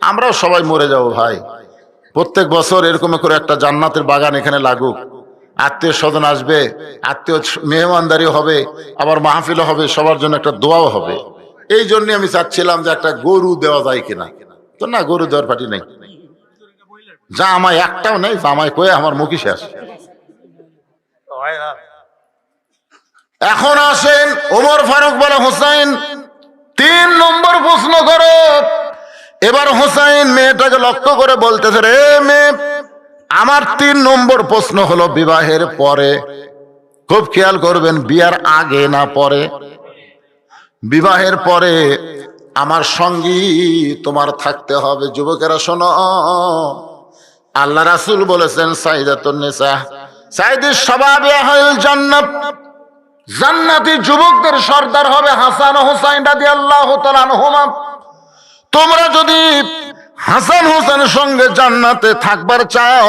আমরাও সবাই মরে যাব ভাই, প্রত্যেক বছর এরকম করে একটা জান্নাতের বাগান এখানে লাগুক, আত্মীয় স্বজন আসবে, আত্মীয় মেহমানদারি হবে, আবার মাহফিল হবে, সবার জন্য একটা দোয়াও হবে। এই জন্য আমি চাচ্ছিলাম যে একটা গরু দেওয়া যায় কিনা, তো না, গরু দেওয়ার পার্টি নেই, জামাই একটাও নেই, জামাই কয়ে আমার মুখই শেষ। এখন আসেন, ওমর ফারুক বলে হোসাইন 3 নম্বর প্রশ্ন করো। এবার হোসাইন মেয়েটাকে লক্ষ্য করে বলতেছে, রে মেয়ে, আমার 3 নম্বর প্রশ্ন হলো বিবাহের পরে, খুব খেয়াল করবেন, বিয়ার আগে না পরে, বিবাহের পরে আমার সঙ্গী তোমার থাকতে হবে। যুবকেরা শোনো, আল্লাহ রাসূল বলেছেন সাইদাতুন নিসা সাইদুস শাবাবি আহলিল জান্নাত, জান্নাতি যুবকদের সর্দার হবে হাসান ও হুসাইন রাদিয়াল্লাহু তাআলা আনহুমা। তোমরা যদি হাসান হোসেনের সঙ্গে জান্নাতে থাকবার চাও,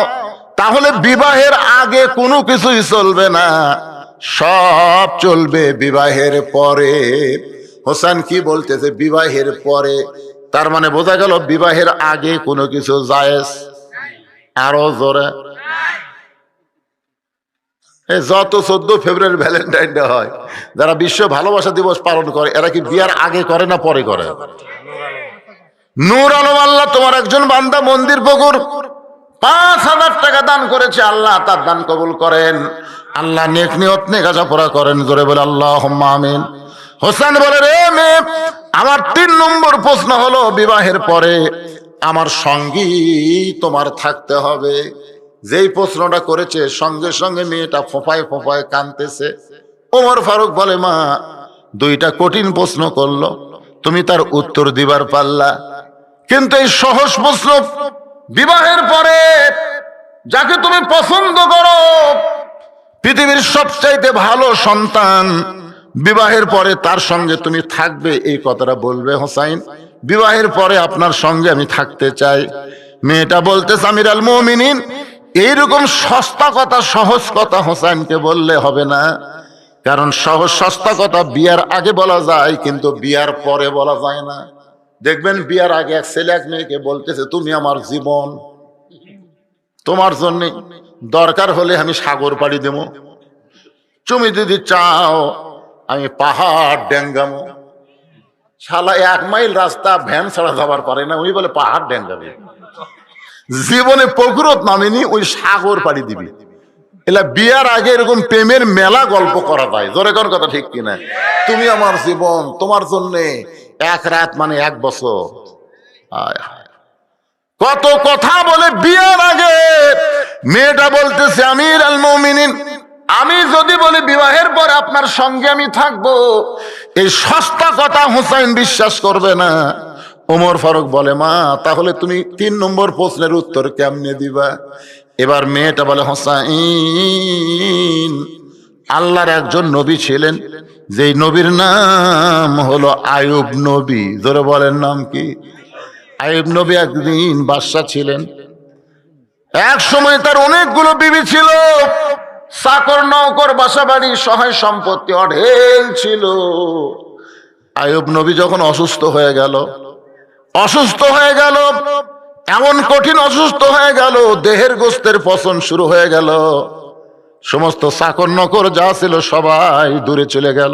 তাহলে বিবাহের আগে কোনো কিছুই চলবে না, সব চলবে বিবাহের পরে। হোসেন কি বলতেছে? বিবাহের পরে, তার মানে বোঝা গেল বিবাহের আগে কোনো কিছু জায়েজ। আরো জোরে, যত 14 ফেব্রুয়ারি ভ্যালেন্টাইন ডে হয়, যারা বিশ্ব ভালোবাসা দিবস পালন করে, এরা কি বিয়ার আগে করে না পরে করে? নূর আলম, আল্লাহ তোমার একজন বান্দা মন্দির পুকুর 5,000 টাকা দান করেছে, আল্লাহ তার দান কবুল করেন, আল্লাহ নেক নিয়ত নেক আশা পুরা করেন। জোরে বলে আল্লাহুম্মা আমিন। হোসেন বলে, রে মেয়ে, আমার 3 নম্বর প্রশ্ন হলো বিবাহের পরে আমার সঙ্গী তোমার থাকতে হবে। যেই প্রশ্নটা করেছে, সঙ্গে সঙ্গে মেয়েটা ফোঁপায় ফোঁপায় কাঁদতেছে। ওমর ফারুক বলে, মা 2টা কঠিন প্রশ্ন করলো, তুমি তার উত্তর দিবার পারলা, কিন্তু এই সহজ প্রশ্ন, বিবাহের পরে যাকে তুমি পছন্দ করো, পৃথিবীর সবচাইতে ভালো সন্তান, বিবাহের পরে তার সঙ্গে তুমি থাকবে, এই কথাটা বলবে হোসাইন, বিবাহের পরে আপনার সঙ্গে আমি থাকতে চাই। মেয়েটা বলতেছে, আমিরুল মুমিনিন, এইরকম সস্তা কথা, সহজ কথা হোসাইনকে বললে হবে না, কারণ সহজ সস্তা কথা বিয়ার আগে বলা যায়, কিন্তু বিয়ার পরে বলা যায় না। দেখবেন বিয়ার আগে এক ছেলে এক মেয়েকে বলতেছে, তুমি আমার জীবন, তোমার জন্য দরকার হলে আমি সাগর পাড়ি দেব, তুমি যদি চাও আমি পাহাড় ডেঙ্গামো। শালা 1 মাইল রাস্তা ভ্যান ছাড়া যাবার পারে না, ওই বলে পাহাড় ডেঙ্গাবে। জীবনে পুকুরত নামেনি, ওই সাগর পাড়ি দিবি। এলা বিয়ার আগে এরকম প্রেমের মেলা গল্প করা যায়, জোরে কোন কথা ঠিক কিনা? তুমি আমার জীবন, তোমার জন্য 1 রাত মানে 1 বছর। কত কথা বলে বিয়ার আগে। মেয়েটা বলতেছে, আমিরুল মুমিনিন, আমি যদি বলি বিবাহের পর আপনার সঙ্গে আমি থাকবো, এই সস্তা কথা হুসাইন বিশ্বাস করবে না। ওমর ফারুক বলে, মা তাহলে তুমি 3 নম্বর প্রশ্নের উত্তর কেমনে দিবা? এবার মেয়েটা বলে, হোসাইন, আল্লাহর একজন নবী ছিলেন, যেই নবীর নাম হলো আইয়ুব নবী। ধরে বলেন নাম কি? আইয়ুব নবী একদিন বাদশা ছিলেন। এক সময় তার অনেকগুলো বিবি ছিল, চাকর নৌকর বাসা বাড়ি সহায় সম্পত্তি অঢেল ছিল। আইয়ুব নবী যখন অসুস্থ হয়ে গেল, এমন কঠিন অসুস্থ হয়ে গেল, দেহের গোস্তের পচন শুরু হয়ে গেল, সমস্ত চাকর নৌকর যা ছিল সবাই দূরে চলে গেল,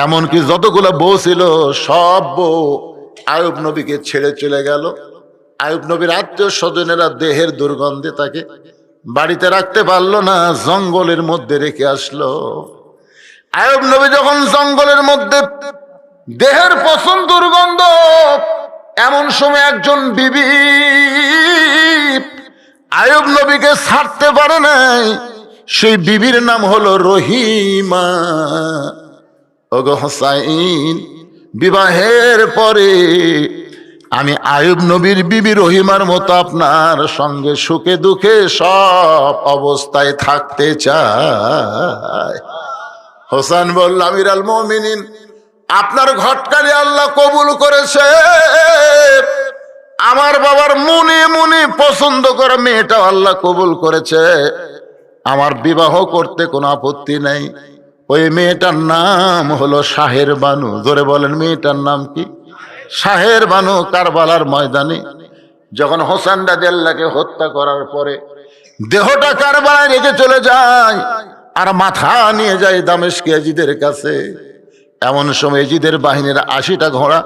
এমনকি যতগুলো বউ ছিল সব বউ আইয়ুব নবীকে ছেড়ে চলে গেল। আইয়ুব নবীর আত্মীয় স্বজনেরা দেহের দুর্গন্ধে তাকে বাড়িতে রাখতে পারলো না, জঙ্গলের মধ্যে রেখে আসলো। আইয়ুব নবী যখন জঙ্গলের মধ্যে, দেহের পচন দুর্গন্ধ, এমন সময় একজন বিবি আইয়ুব নবীকে ছাড়তে পারে নাই। সেই বিবির নাম হলো রহিমা। ওগো হোসাইন, বিবাহের পরে আমি আইয়ুব নবীর বিবি রহিমার মতো আপনার সঙ্গে সুখে দুঃখে সব অবস্থায় থাকতে চাই। হোসেন বলল, আমিরুল মুমিনিন, আপনার ঘটকালি আল্লাহ কবুল করেছে। আমার বাবার মনে মনে পছন্দ করা মেয়েটা আল্লাহ কবুল করেছে। আমার বিবাহ করতে কোনো আপত্তি নাই। ওই মেয়েটার নাম হলো শাহের বানু। জোরে বলেন, মেয়েটার নাম কি? শাহের বানু। কারবালার ময়দানে যখন হোসেন রাদিয়াল্লাহকে হত্যা করার পরে দেহটা কারবালায় রেখে চলে যায়, আর মাথা নিয়ে যায় দামেস্কে এজিদের কাছে। এমন সময় এজিদের বাহিনীর 80টা ঘোড়া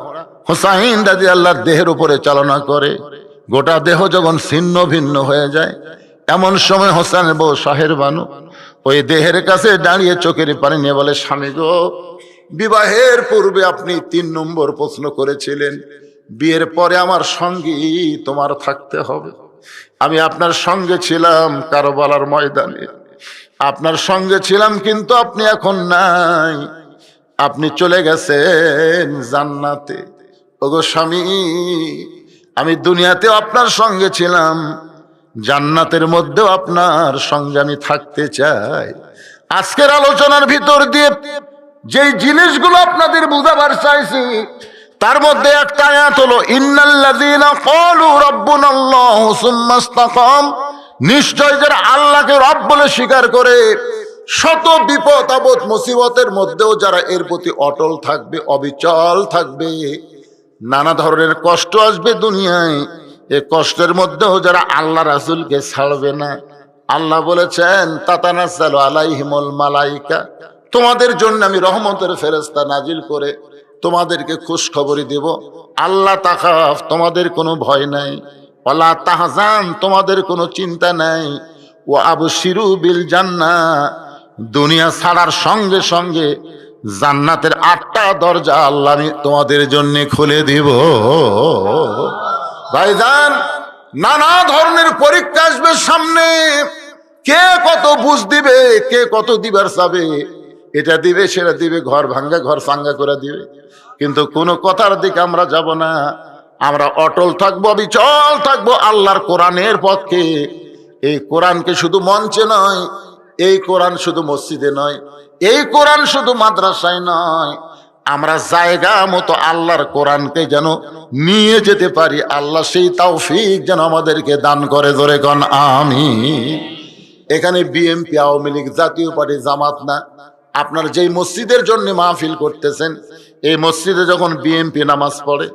হোসাইন রাদিয়াল্লাহর দেহের উপরে চালনা করে। গোটা দেহ যখন ছিন্ন ভিন্ন হয়ে যায়, এমন সময় হোসেনের বউ শাহের বানু ওই দেহের কাছে দাঁড়িয়ে চোখের পানি নিয়ে বলে, স্বামী গো, বিবাহের পূর্বে আপনি 3 নম্বর প্রশ্ন করেছিলেন, বিয়ের পরে আমার সঙ্গী তোমার থাকতে হবে। আমি আপনার সঙ্গে ছিলাম কারবালার ময়দানে, আপনার সঙ্গে ছিলাম, কিন্তু আপনি এখন নাই, আপনি চলে গেছেন জান্নাতে। ওগো স্বামী, আমি দুনিয়াতেও আপনার সঙ্গে ছিলাম, জান্নাতের মধ্যেও আপনার সঙ্গে আমি থাকতে চাই। আজকের আলোচনার ভিতর দিয়ে যেই জিনিসগুলো আপনাদের বুঝাবার চাইছি, তার মধ্যে একটা আয়াত হলো, ইন্নাল্লাযীনা ক্বালু রাব্বুনাল্লাহু সুম্মা ইসতাকাম, নিশ্চয় যারা আল্লাহকে রব বলে স্বীকার করে, শত বিপদ আপদ মুসিবতের মধ্যেও যারা এর প্রতি অটল থাকবে, অবিচল থাকবে, নানা ধরনের কষ্ট আসবে দুনিয়ায়, এই কষ্টের মধ্যেও যারা আল্লাহ রাসূলকে ছাড়বে না, আল্লাহ বলেছেন তাতানাজ্জালু আলাইহিমুল মালাইকা, তোমাদের জন্য আমি রহমতের ফেরেশতা নাজিল করে তোমাদেরকে খুশখবরি দেব। আল্লাহ তাখাফ, তোমাদের কোনো ভয় নাই, ওয়ালা তাহজান, তোমাদের কোনো চিন্তা নাই, ওয়া আবশিরু বিল জান্নাহ, দুনিয়া ছাড়ার সঙ্গে সঙ্গে জান্নাতের 8টা দরজা আল্লাহ আমি তোমাদের জন্য খুলে দিব। ভাইজান, নানা ধরনের পরীক্ষা আসবে সামনে, কে কত বুঝ দিবে, কে কত দিবার চাবে, এটা দিবে সেটা দিবে, ঘর ভাঙ্গা ঘর সাঙ্গা করে দিবে, কিন্তু কোনো কথার দিকে আমরা যাব না। আমরা অটল থাকবো, অবিচল থাকবো আল্লাহর কোরআনের পক্ষে। এই কোরআনকে শুধু মঞ্চে নয়, এই কোরআন শুধু মসজিদে নয়, এই কোরআন শুধু মাদ্রাসায় নয়, আমরা জায়গা মতো আল্লাহর কোরআনকে যেন নিয়ে যেতে পারি, আল্লাহ সেই তৌফিক যেন আমাদেরকে দান করে। জোরে কোন আমিন। এখানে বিএনপি, আওয়ামী লীগ, জাতীয় পার্টি, জামাত না, আপনার যেই মসজিদের জন্য মাহফিল করতেছেন, এই মসজিদে যখন বিএনপি নামাজ পড়ে,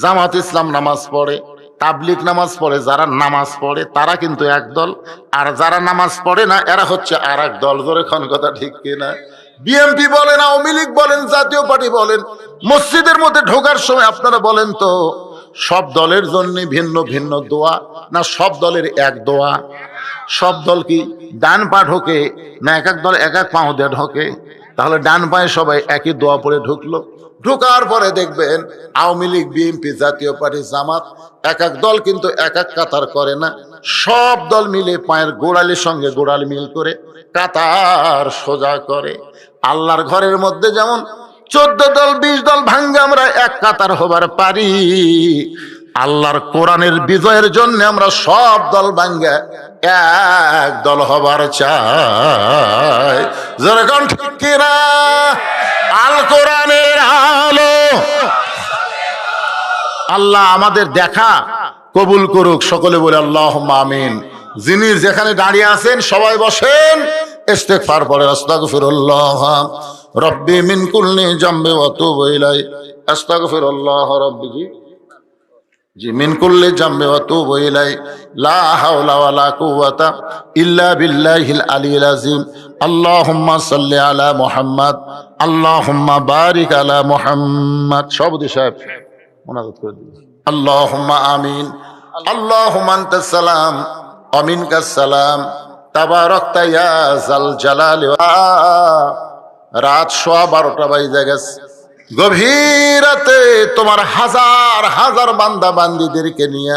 জামাত ইসলাম নামাজ পড়ে, তাবলিগ নামাজ পড়ে, যারা নামাজ পড়ে তারা কিন্তু এক দল, আর যারা নামাজ পড়ে না এরা হচ্ছে আর এক দল। জোরে কোন কথা ঠিক কিনা? বিএনপি বলেন, আওয়ামী লীগ বলেন, জাতীয় পার্টি বলেন, মসজিদের মধ্যে ঢোকার সময় আপনারা বলেন তো সব দলের জন্য ভিন্ন ভিন্ন দোয়া, না সব দলের এক দোয়া? সব দল কি ডান পা ঢোকে, না এক এক দল এক এক পাও দিয়ে ঢোকে? তাহলে ডান পায়ে সবাই একই দোয়া পড়ে ঢুকলো। ঢোকার পরে দেখবেন আওয়ামী লীগ, বিএনপি, জাতীয় পার্টি, জামাত এক এক দল কিন্তু এক এক কাতার করে না, সব দল মিলে পায়ের গোড়ালির সঙ্গে গোড়ালি মিল করে কাতার সোজা করে। আল্লাহর ঘরের মধ্যে যেমন 14 দল 20 দল ভাঙ্গে আমরা এক কাতার হবার পারি, আল্লাহর কোরআনের বিজয়ের জন্য আমরা সব দল ভাঙ্গে এক দল হবার চাই। যেরকম ঠিক কিনা? আল কোরআনের আলো আল্লাহ আমাদের দেখা কবুল করুক, সকলে বলে আল্লাহুম্মা আমিন। যিনি যেখানে দাঁড়িয়ে আছেন সবাই বসেন, ইস্তেগফার পড়ে, আস্তাগফিরুল্লাহ রাব্বি মিন কুল্লি জামবি ওয়া তুবু ইলাই, আস্তাগফিরুল্লাহ রাব্বি জি মিন কুল্লি জামবি ওয়া তুবু ইলাই, লা হাওলা ওয়ালা কুওয়াতা ইল্লা বিল্লাহিল আলিয়্যিল আযীম। আল্লাহুম্মা সাল্লি আলা মুহাম্মাদ, আল্লাহুম্মা বারিক আলা মুহাম্মাদ। সবদি সাহেব মুনাজাত করে দিন। আল্লাহুম্মা আমিন। আল্লাহুম্মা আনতাস সালাম ওয়া মিনকাস সালাম, তাবারাকতা ইয়া যাল জালালি। রাত 12:15 বাজে গেছে। গভীর রাতে তোমার হাজার হাজার বান্দা বান্দীদেরকে নিয়ে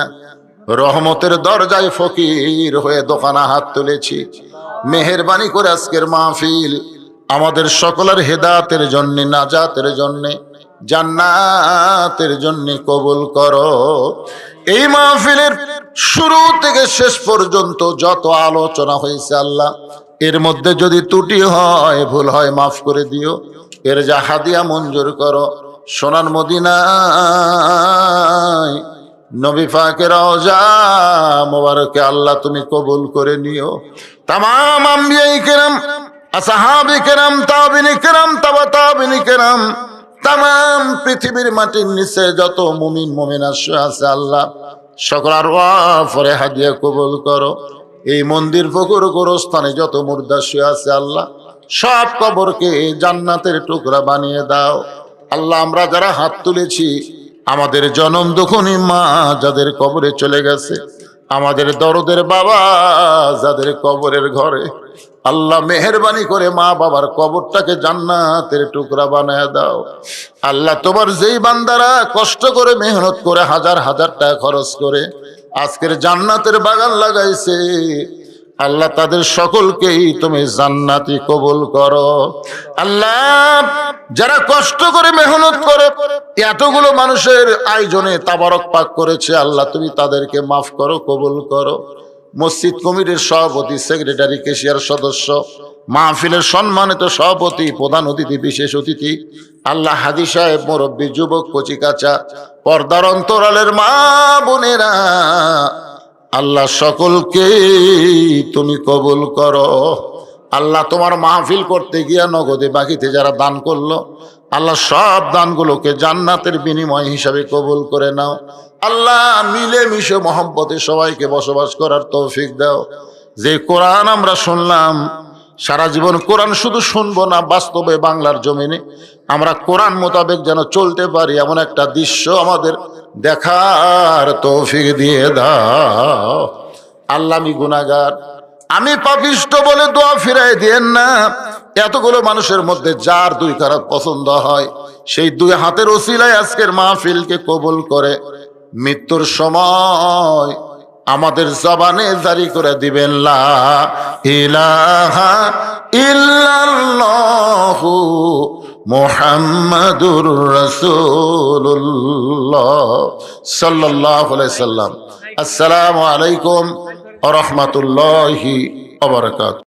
রহমতের দরজায় ফকির হয়ে দোকানে হাত তুলেছি। মেহেরবানি করে আজকের মাহফিল আমাদের সকলের হেদায়েতের জন্য, নাজাতের জন্য, জান্নাতের জন্য কবুল করো। এই মাহফিলের শুরু থেকে শেষ পর্যন্ত যত আলোচনা হয়েছে আল্লাহ, এর মধ্যে যদি ত্রুটি হয়, ভুল হয়, মাফ করে দিও। এর যা হাদিয়া মঞ্জুর করো। সোনার মদিনায় নবী পাকের রওজা মোবারকে আল্লাহ তুমি কবুল করে নিও। তামাম আম্বিয়ায়ে কেরাম, আসহাবে কেরাম, তাবিঈন কেরাম, তাবা তাবিঈন কেরাম, তামাম পৃথিবীর মাটির নিচে যত মুমিন মুমিনা শুয়ে আছে আল্লাহ সকল আরওয়াহ পরে হাদিয়া কবুল করো। এই মন্দির পুকুর গোরস্থানে যত মুর্দা শুয়ে আছে আল্লাহ সব কবরকে জান্নাতের টুকরা বানিয়ে দাও। আল্লাহ আমরা যারা হাত তুলেছি, আমাদের জনম দুঃখিনী মা যাদের কবরে চলে গেছে, আমাদের দরদের বাবা যাদের কবরের ঘরে, আল্লাহ মেহেরবানি করে মা বাবার কবরটাকে জান্নাতের টুকরা বানায় দাও। আল্লাহ তোমার যেই বান্দারা কষ্ট করে মেহনত করে হাজার হাজার টাকা খরচ করে আজকের জান্নাতের বাগান লাগাইছে, আল্লাহ তাদের সকলকেই তুমি জান্নাতি কবুল করো। আল্লাহ যারা কষ্ট করে মেহনত করে এতগুলো মানুষের আয়োজনে তাবারক পাক করেছে, আল্লাহ তুমি তাদেরকে মাফ করো, কবুল করো। মসজিদ কমিটির সভাপতি, সেক্রেটারি, কেশিয়ার সদস্য, মাহফিলের সম্মানিত সভাপতি, প্রধান অতিথি, বিশেষ অতিথি, আল্লাহ হাদি সাহেব, মুরব্বী, যুবক, কচিকাচা, পর্দার অন্তরালের মা বোনেরা, আল্লাহ সকলকে তুমি কবুল করো। আল্লাহ তোমার মাহফিল করতে গিয়া নগদে বাকিতে যারা দান করলো, আল্লাহ সব দানগুলোকে জান্নাতের বিনিময় হিসাবে কবুল করে নাও। আল্লাহ মিলে মিশে মহব্বতে সবাইকে বসবাস করার তৌফিক দাও। যে কোরআন আমরা শুনলাম, সারা জীবন কোরআন শুধু শুনবো না, বাস্তবে বাংলার জমিনে আমরা কোরআন মোতাবেক যেন চলতে পারি এমন একটা দৃশ্য আমাদের দেখার তৌফিক দিয়ে দাও। আল্লাহ আমি গুনাহগার, আমি পাপিষ্ঠ বলে দোয়া ফিরাই দিয়েন না। এতগুলো মানুষের মধ্যে যার দুই খারাপ পছন্দ হয়, সেই দুই হাতের ওসিলায় আজকের মাহফিলকে কবুল করে মৃত্যুর সময় আমাদের জবানে জারি করে দিবেন লা ইলাহা ইল্লাল্লাহু মুহাম্মাদুর রাসূলুল্লাহ সাল্লাল্লাহু আলাইহি সাল্লাম। আসসালামু আলাইকুম ওয়া রাহমাতুল্লাহি ওয়া বারাকাতুহু।